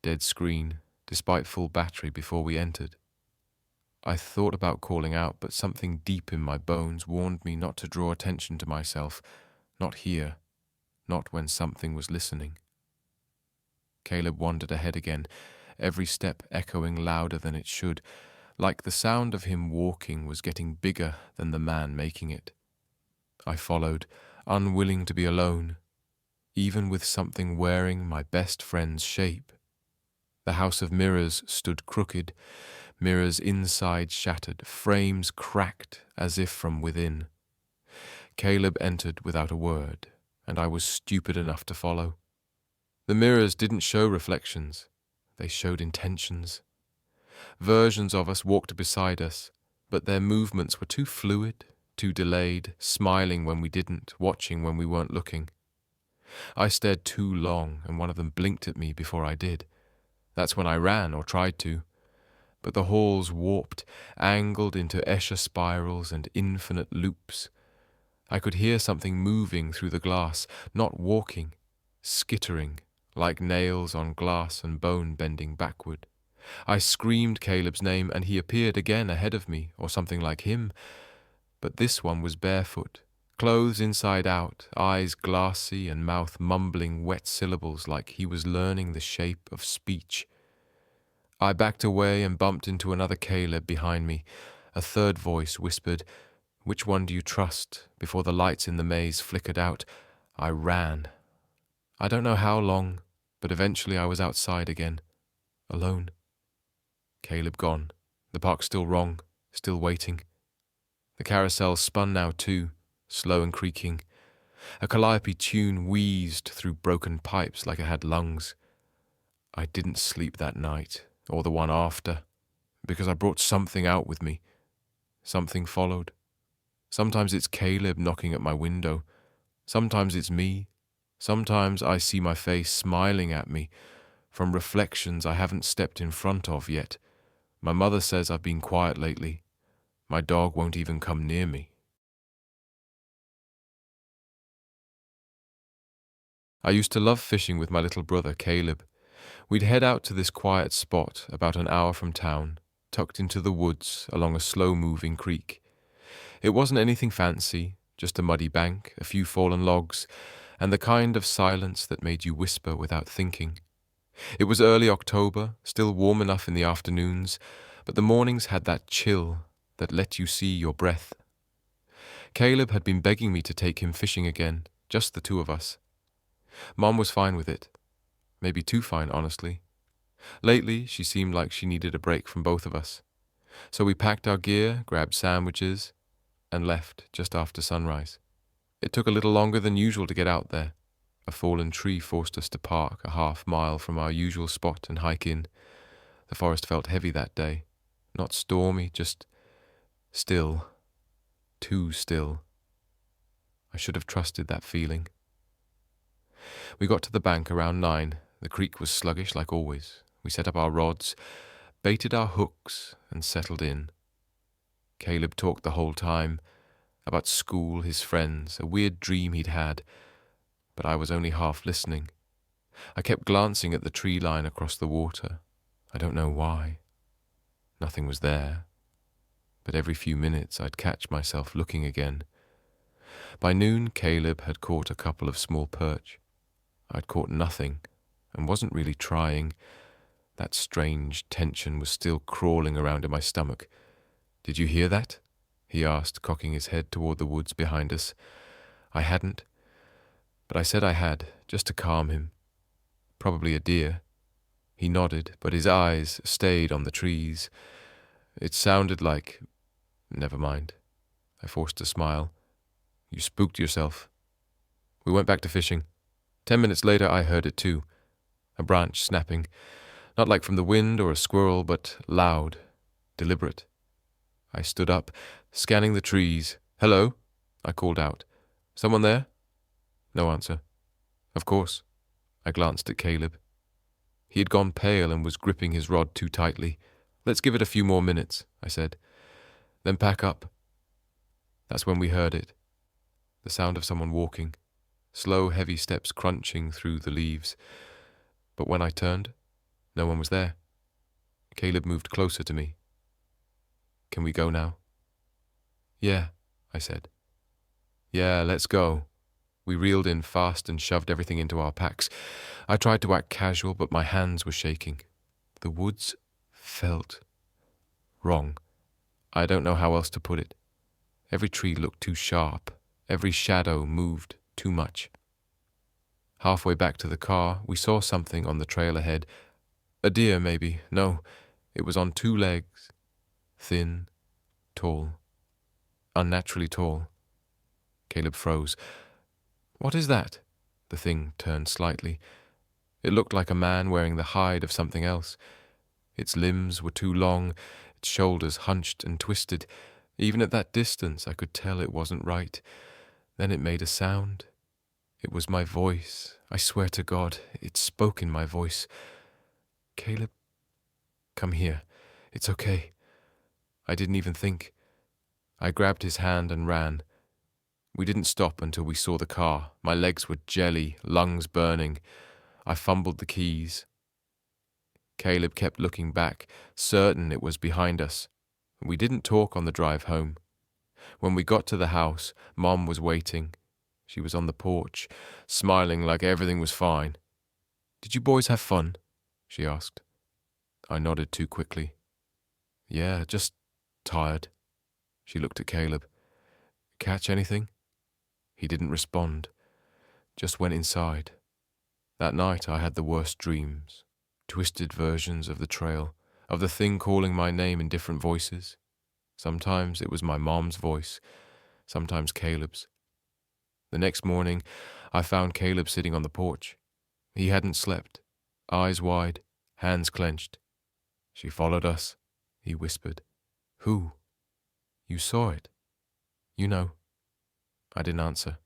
Dead screen, despite full battery before we entered. I thought about calling out, but something deep in my bones warned me not to draw attention to myself, not here, not when something was listening. Caleb wandered ahead again, every step echoing louder than it should, like the sound of him walking was getting bigger than the man making it. I followed, unwilling to be alone, even with something wearing my best friend's shape. The house of mirrors stood crooked, mirrors inside shattered, frames cracked as if from within. Caleb entered without a word, and I was stupid enough to follow. The mirrors didn't show reflections, they showed intentions. Versions of us walked beside us, but their movements were too fluid, too delayed, smiling when we didn't, watching when we weren't looking. I stared too long, and one of them blinked at me before I did. That's when I ran, or tried to. But the halls warped, angled into Escher spirals and infinite loops. I could hear something moving through the glass, not walking, skittering, like nails on glass and bone bending backward. I screamed Caleb's name, and he appeared again ahead of me, or something like him. But this one was barefoot, clothes inside out, eyes glassy and mouth mumbling wet syllables like he was learning the shape of speech. I backed away and bumped into another Caleb behind me. A third voice whispered, "Which one do you trust?" Before the lights in the maze flickered out, I ran. I don't know how long, but eventually I was outside again, alone. Caleb gone, the park still wrong, still waiting. The carousel spun now too, slow and creaking. A calliope tune wheezed through broken pipes like it had lungs. I didn't sleep that night, or the one after, because I brought something out with me. Something followed. Sometimes it's Caleb knocking at my window. Sometimes it's me. Sometimes I see my face smiling at me from reflections I haven't stepped in front of yet. My mother says I've been quiet lately. My dog won't even come near me. I used to love fishing with my little brother, Caleb. We'd head out to this quiet spot about an hour from town, tucked into the woods along a slow-moving creek. It wasn't anything fancy, just a muddy bank, a few fallen logs, and the kind of silence that made you whisper without thinking. It was early October, still warm enough in the afternoons, but the mornings had that chill that let you see your breath. Caleb had been begging me to take him fishing again, just the two of us. Mom was fine with it. Maybe too fine, honestly. Lately, she seemed like she needed a break from both of us. So we packed our gear, grabbed sandwiches, and left just after sunrise. It took a little longer than usual to get out there. A fallen tree forced us to park a half-mile from our usual spot and hike in. The forest felt heavy that day. Not stormy, just still. Too still. I should have trusted that feeling. We got to the bank around 9. The creek was sluggish like always. We set up our rods, baited our hooks, and settled in. Caleb talked the whole time about school, his friends, a weird dream he'd had, but I was only half listening. I kept glancing at the tree line across the water. I don't know why. Nothing was there, but every few minutes I'd catch myself looking again. By noon, Caleb had caught a couple of small perch. I'd caught nothing and wasn't really trying. That strange tension was still crawling around in my stomach. "Did you hear that?" he asked, cocking his head toward the woods behind us. I hadn't, but I said I had, just to calm him. Probably a deer. He nodded, but his eyes stayed on the trees. It sounded like... Never mind. I forced a smile. "You spooked yourself." We went back to fishing. 10 minutes later, I heard it too. A branch snapping. Not like from the wind or a squirrel, but loud, deliberate. I stood up, scanning the trees. "Hello?" I called out. "Someone there?" No answer. "Of course." I glanced at Caleb. He had gone pale and was gripping his rod too tightly. "Let's give it a few more minutes," I said. "Then pack up." That's when we heard it. The sound of someone walking. Slow, heavy steps crunching through the leaves. But when I turned, no one was there. Caleb moved closer to me. "Can we go now?" "Yeah," I said. "Yeah, let's go." We reeled in fast and shoved everything into our packs. I tried to act casual, but my hands were shaking. The woods felt wrong. I don't know how else to put it. Every tree looked too sharp. Every shadow moved too much. Halfway back to the car, we saw something on the trail ahead. A deer, maybe. No, it was on 2 legs. Thin, tall. Unnaturally tall. Caleb froze. "What is that?" The thing turned slightly. It looked like a man wearing the hide of something else. Its limbs were too long, its shoulders hunched and twisted. Even at that distance, I could tell it wasn't right. Then it made a sound. It was my voice. I swear to God, it spoke in my voice. "Caleb, come here. It's okay." I didn't even think. I grabbed his hand and ran. We didn't stop until we saw the car. My legs were jelly, lungs burning. I fumbled the keys. Caleb kept looking back, certain it was behind us. We didn't talk on the drive home. When we got to the house, Mom was waiting. She was on the porch, smiling like everything was fine. "Did you boys have fun?" she asked. I nodded too quickly. "Yeah, just tired." She looked at Caleb. "Catch anything?" He didn't respond, just went inside. That night I had the worst dreams, twisted versions of the trail, of the thing calling my name in different voices. Sometimes it was my mom's voice, sometimes Caleb's. The next morning, I found Caleb sitting on the porch. He hadn't slept, eyes wide, hands clenched. "She followed us," he whispered. "Who?" "You saw it. You know." I didn't answer.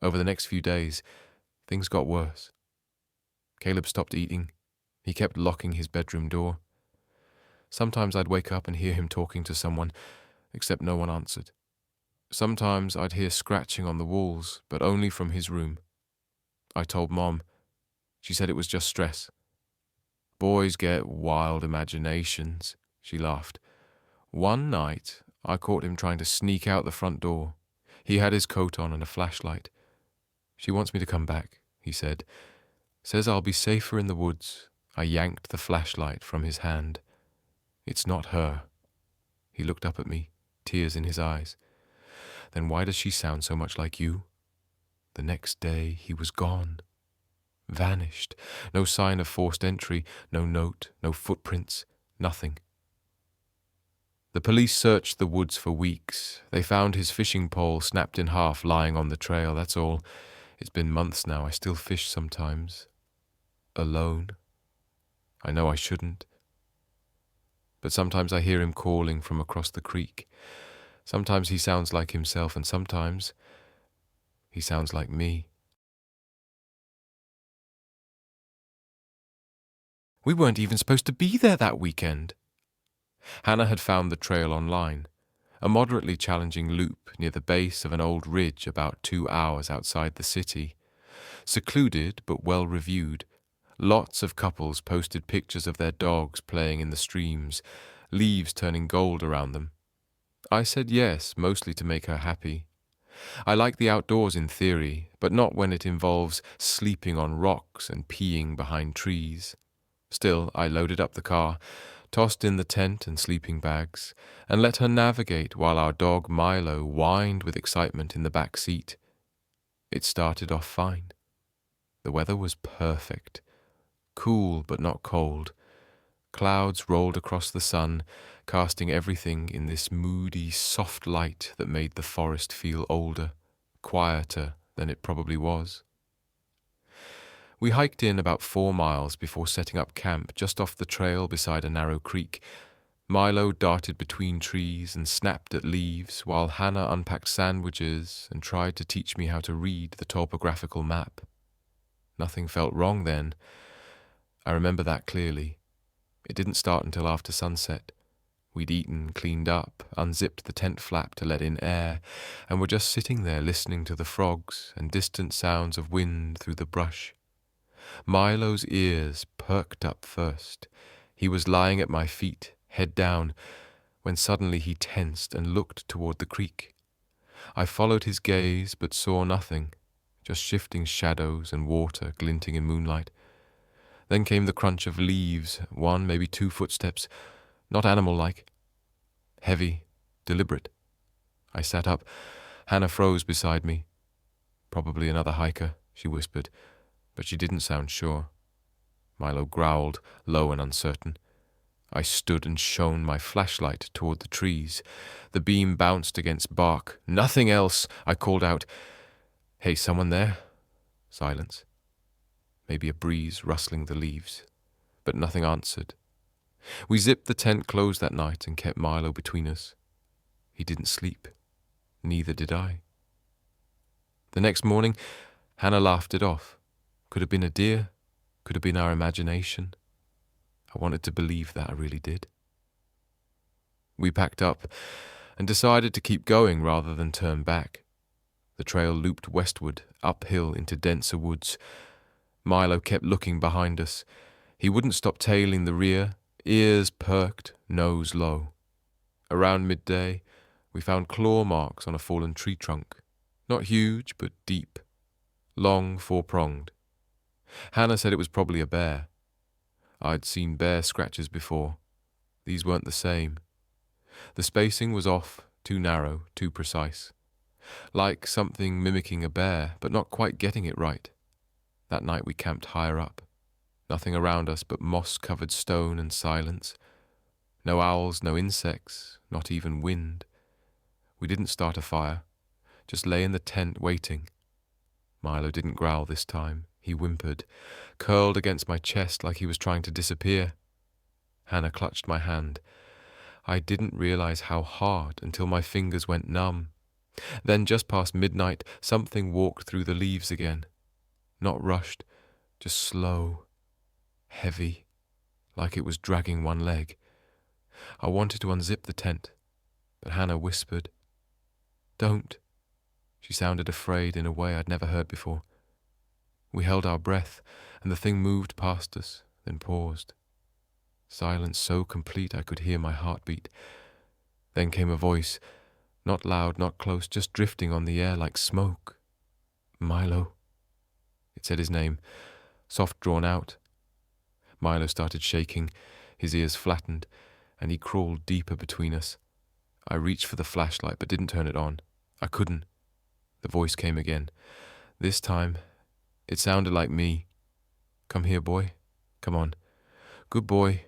Over the next few days, things got worse. Caleb stopped eating. He kept locking his bedroom door. Sometimes I'd wake up and hear him talking to someone, except no one answered. Sometimes I'd hear scratching on the walls, but only from his room. I told Mom. She said it was just stress. Boys get wild imaginations, she laughed. One night, I caught him trying to sneak out the front door. He had his coat on and a flashlight. She wants me to come back, he said. Says I'll be safer in the woods. I yanked the flashlight from his hand. It's not her. He looked up at me, tears in his eyes. Then why does she sound so much like you? The next day, he was gone. Vanished. No sign of forced entry, no note, no footprints, nothing. The police searched the woods for weeks. They found his fishing pole snapped in half lying on the trail, that's all. It's been months now. I still fish sometimes. Alone. I know I shouldn't. But sometimes I hear him calling from across the creek. Sometimes he sounds like himself, and sometimes he sounds like me. We weren't even supposed to be there that weekend. Hannah had found the trail online, a moderately challenging loop near the base of an old ridge about 2 hours outside the city. Secluded but well reviewed, lots of couples posted pictures of their dogs playing in the streams, leaves turning gold around them. I said yes, mostly to make her happy. I like the outdoors in theory, but not when it involves sleeping on rocks and peeing behind trees. Still, I loaded up the car, tossed in the tent and sleeping bags, and let her navigate while our dog Milo whined with excitement in the back seat. It started off fine. The weather was perfect. Cool but not cold. Clouds rolled across the sun, casting everything in this moody, soft light that made the forest feel older, quieter than it probably was. We hiked in about 4 miles before setting up camp just off the trail beside a narrow creek. Milo darted between trees and snapped at leaves while Hannah unpacked sandwiches and tried to teach me how to read the topographical map. Nothing felt wrong then. I remember that clearly. It didn't start until after sunset. We'd eaten, cleaned up, unzipped the tent flap to let in air, and were just sitting there listening to the frogs and distant sounds of wind through the brush. Milo's ears perked up first. He was lying at my feet, head down, when suddenly he tensed and looked toward the creek. I followed his gaze but saw nothing, just shifting shadows and water glinting in moonlight. Then came the crunch of leaves, 1, maybe 2 footsteps, not animal-like. Heavy, deliberate. I sat up. Hannah froze beside me. Probably another hiker, she whispered, but she didn't sound sure. Milo growled, low and uncertain. I stood and shone my flashlight toward the trees. The beam bounced against bark. Nothing else, I called out. Hey, someone there? Silence. Maybe a breeze rustling the leaves, but nothing answered. We zipped the tent closed that night and kept Milo between us. He didn't sleep. Neither did I. The next morning, Hannah laughed it off. Could have been a deer, could have been our imagination. I wanted to believe that I really did. We packed up and decided to keep going rather than turn back. The trail looped westward, uphill into denser woods. Milo kept looking behind us. He wouldn't stop tailing the rear, ears perked, nose low. Around midday, we found claw marks on a fallen tree trunk. Not huge, but deep. Long, 4-pronged. Hannah said it was probably a bear. I'd seen bear scratches before. These weren't the same. The spacing was off, too narrow, too precise. Like something mimicking a bear, but not quite getting it right. That night we camped higher up. Nothing around us but moss-covered stone and silence. No owls, no insects, not even wind. We didn't start a fire, just lay in the tent waiting. Milo didn't growl this time. He whimpered, curled against my chest like he was trying to disappear. Hannah clutched my hand. I didn't realize how hard until my fingers went numb. Then, just past midnight, something walked through the leaves again. Not rushed, just slow, heavy, like it was dragging one leg. I wanted to unzip the tent, but Hannah whispered, "Don't." She sounded afraid in a way I'd never heard before. We held our breath, and the thing moved past us, then paused. Silence so complete I could hear my heartbeat. Then came a voice, not loud, not close, just drifting on the air like smoke. Milo. It said his name, soft drawn out. Milo started shaking, his ears flattened, and he crawled deeper between us. I reached for the flashlight but didn't turn it on. I couldn't. The voice came again. This time, it sounded like me. Come here, boy. Come on. Good boy.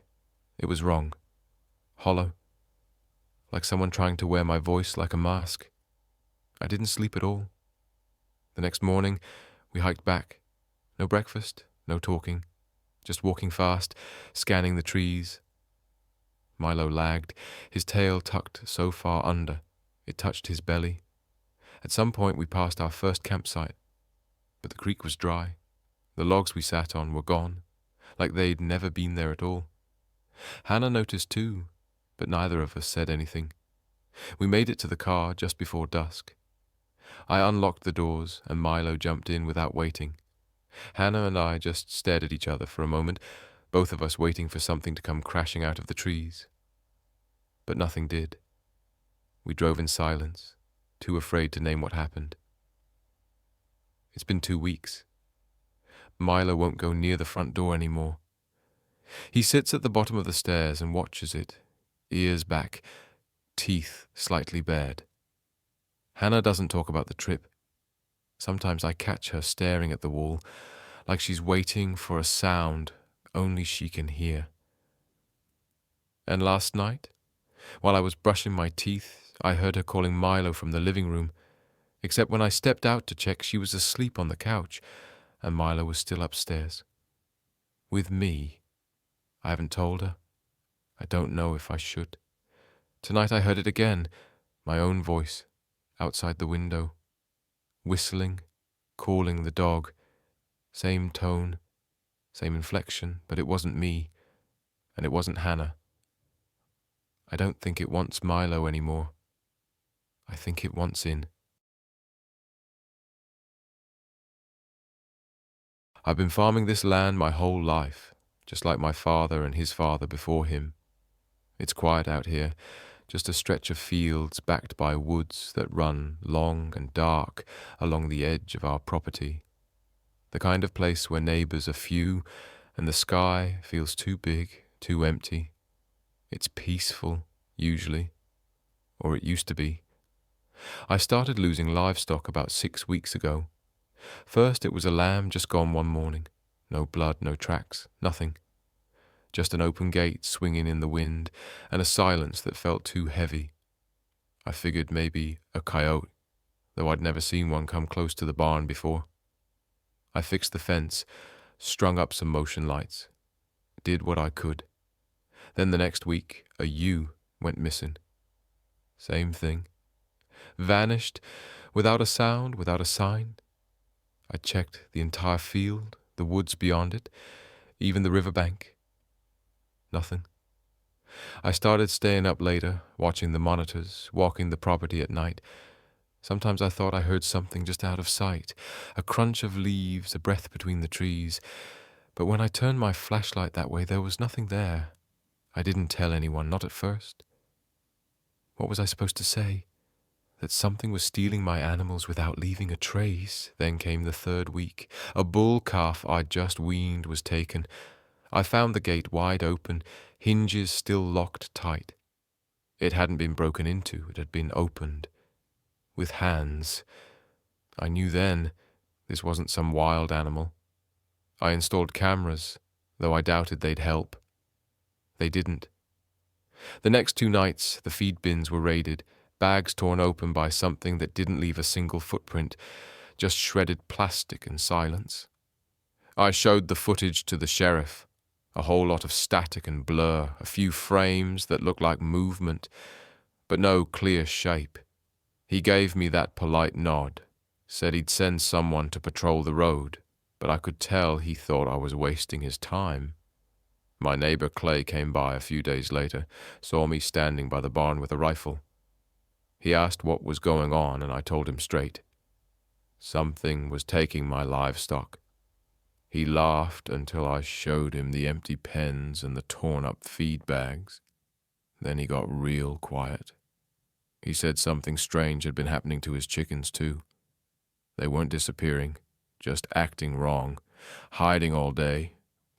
It was wrong. Hollow. Like someone trying to wear my voice like a mask. I didn't sleep at all. The next morning, we hiked back. No breakfast, no talking. Just walking fast, scanning the trees. Milo lagged, his tail tucked so far under, it touched his belly. At some point we passed our first campsite, but the creek was dry. The logs we sat on were gone, like they'd never been there at all. Hannah noticed too, but neither of us said anything. We made it to the car just before dusk. I unlocked the doors and Milo jumped in without waiting. Hannah and I just stared at each other for a moment, both of us waiting for something to come crashing out of the trees. But nothing did. We drove in silence, too afraid to name what happened. It's been 2 weeks. Milo won't go near the front door anymore. He sits at the bottom of the stairs and watches it, ears back, teeth slightly bared. Hannah doesn't talk about the trip. Sometimes I catch her staring at the wall, like she's waiting for a sound only she can hear. And last night, while I was brushing my teeth, I heard her calling Milo from the living room, except when I stepped out to check, she was asleep on the couch, and Milo was still upstairs. With me. I haven't told her. I don't know if I should. Tonight I heard it again, my own voice, outside the window, whistling, calling the dog. Same tone, same inflection, but it wasn't me, and it wasn't Hannah. I don't think it wants Milo anymore. I think it wants in. I've been farming this land my whole life, just like my father and his father before him. It's quiet out here, just a stretch of fields backed by woods that run long and dark along the edge of our property. The kind of place where neighbors are few and the sky feels too big, too empty. It's peaceful, usually, or it used to be. I started losing livestock about 6 weeks ago. First it was a lamb just gone one morning. No blood, no tracks, nothing. Just an open gate swinging in the wind and a silence that felt too heavy. I figured maybe a coyote, though I'd never seen one come close to the barn before. I fixed the fence, strung up some motion lights, did what I could. Then the next week, a ewe went missing. Same thing. Vanished, without a sound, without a sign. I checked the entire field, the woods beyond it, even the riverbank. Nothing. I started staying up later, watching the monitors, walking the property at night. Sometimes I thought I heard something just out of sight, a crunch of leaves, a breath between the trees. But when I turned my flashlight that way, there was nothing there. I didn't tell anyone, not at first. What was I supposed to say? That something was stealing my animals without leaving a trace. Then came the 3rd week. A bull calf I'd just weaned was taken. I found the gate wide open, hinges still locked tight. It hadn't been broken into, it had been opened. With hands. I knew then this wasn't some wild animal. I installed cameras, though I doubted they'd help. They didn't. The next 2 nights, the feed bins were raided, bags torn open by something that didn't leave a single footprint, just shredded plastic and silence. I showed the footage to the sheriff, a whole lot of static and blur, a few frames that looked like movement, but no clear shape. He gave me that polite nod, said he'd send someone to patrol the road, but I could tell he thought I was wasting his time. My neighbor Clay came by a few days later, saw me standing by the barn with a rifle. He asked what was going on, and I told him straight. Something was taking my livestock. He laughed until I showed him the empty pens and the torn-up feed bags. Then he got real quiet. He said something strange had been happening to his chickens, too. They weren't disappearing, just acting wrong, hiding all day,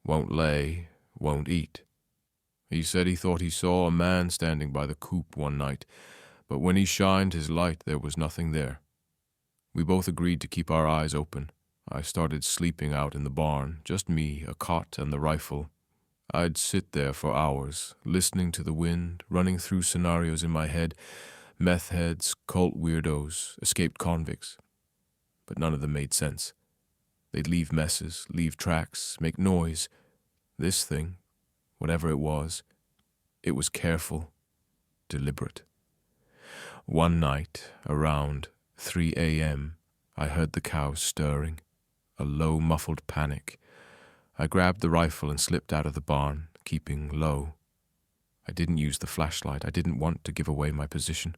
won't lay, won't eat. He said he thought he saw a man standing by the coop one night, but when he shined his light, there was nothing there. We both agreed to keep our eyes open. I started sleeping out in the barn, just me, a cot, and the rifle. I'd sit there for hours, listening to the wind, running through scenarios in my head, meth heads, cult weirdos, escaped convicts. But none of them made sense. They'd leave messes, leave tracks, make noise. This thing, whatever it was careful, deliberate. One night, around 3 a.m., I heard the cows stirring, a low, muffled panic. I grabbed the rifle and slipped out of the barn, keeping low. I didn't use the flashlight. I didn't want to give away my position.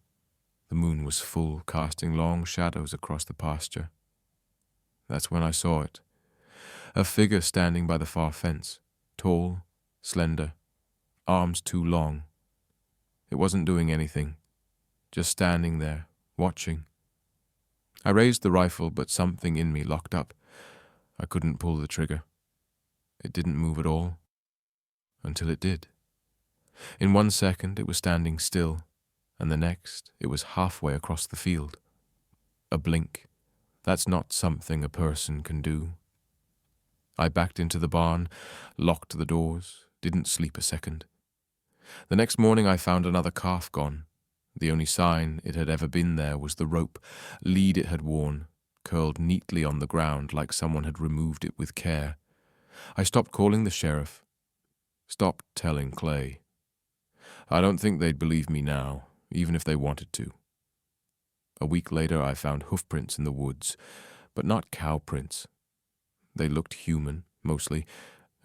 The moon was full, casting long shadows across the pasture. That's when I saw it. A figure standing by the far fence, tall, slender, arms too long. It wasn't doing anything, just standing there, watching. I raised the rifle, but something in me locked up. I couldn't pull the trigger. It didn't move at all, until it did. In 1 second, it was standing still, and the next, it was halfway across the field. A blink. That's not something a person can do. I backed into the barn, locked the doors, didn't sleep a second. The next morning I found another calf gone. The only sign it had ever been there was the rope, lead it had worn, curled neatly on the ground like someone had removed it with care. I stopped calling the sheriff, stopped telling Clay. I don't think they'd believe me now, even if they wanted to. A week later I found hoofprints in the woods, but not cow prints. They looked human, mostly,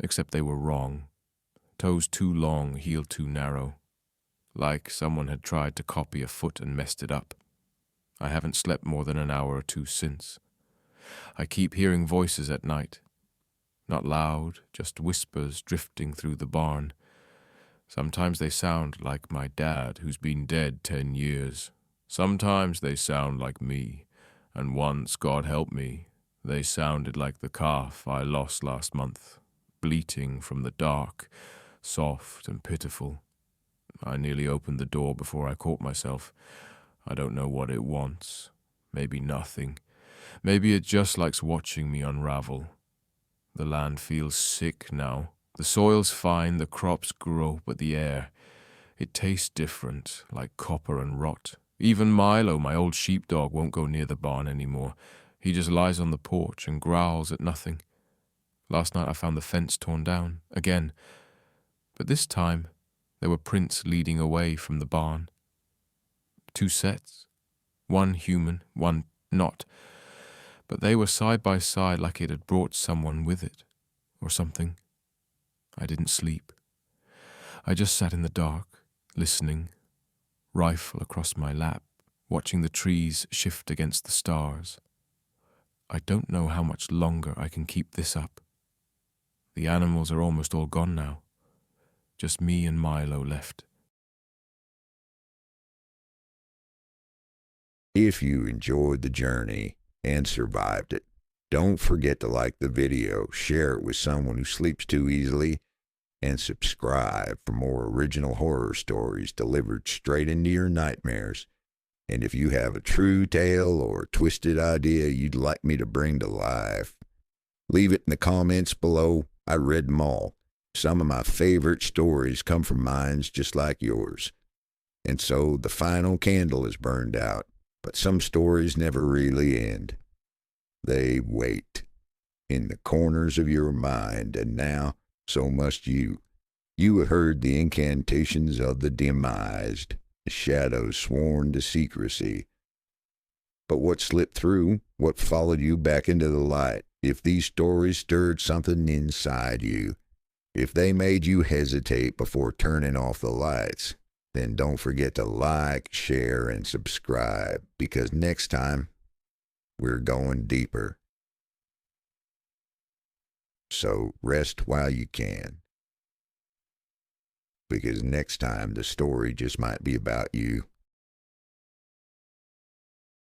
except they were wrong. Toes too long, heel too narrow. Like someone had tried to copy a foot and messed it up. I haven't slept more than an hour or two since. I keep hearing voices at night. Not loud, just whispers drifting through the barn. Sometimes they sound like my dad, who's been dead 10 years. Sometimes they sound like me, and once, God help me, they sounded like the calf I lost last month, bleating from the dark, soft and pitiful. I nearly opened the door before I caught myself. I don't know what it wants. Maybe nothing. Maybe it just likes watching me unravel. The land feels sick now. The soil's fine, the crops grow, but the air, it tastes different, like copper and rot. Even Milo, my old sheepdog, won't go near the barn anymore. He just lies on the porch and growls at nothing. Last night I found the fence torn down, again. But this time, there were prints leading away from the barn. 2 sets. One human, one not. But they were side by side like it had brought someone with it, or something. I didn't sleep. I just sat in the dark, listening, rifle across my lap, watching the trees shift against the stars. I don't know how much longer I can keep this up. The animals are almost all gone now. Just me and Milo left.
If you enjoyed the journey and survived it, don't forget to like the video, share it with someone who sleeps too easily, and subscribe for more original horror stories delivered straight into your nightmares. And if you have a true tale or twisted idea you'd like me to bring to life, leave it in the comments below. I read them all. Some of my favorite stories come from minds just like yours. And so the final candle is burned out, but some stories never really end. They wait in the corners of your mind, and now so must you. You have heard the incantations of the demised, the shadows sworn to secrecy. But what slipped through, what followed you back into the light, if these stories stirred something inside you, if they made you hesitate before turning off the lights, then don't forget to like, share, and subscribe, because next time, we're going deeper. So rest while you can. Because next time the story just might be about you.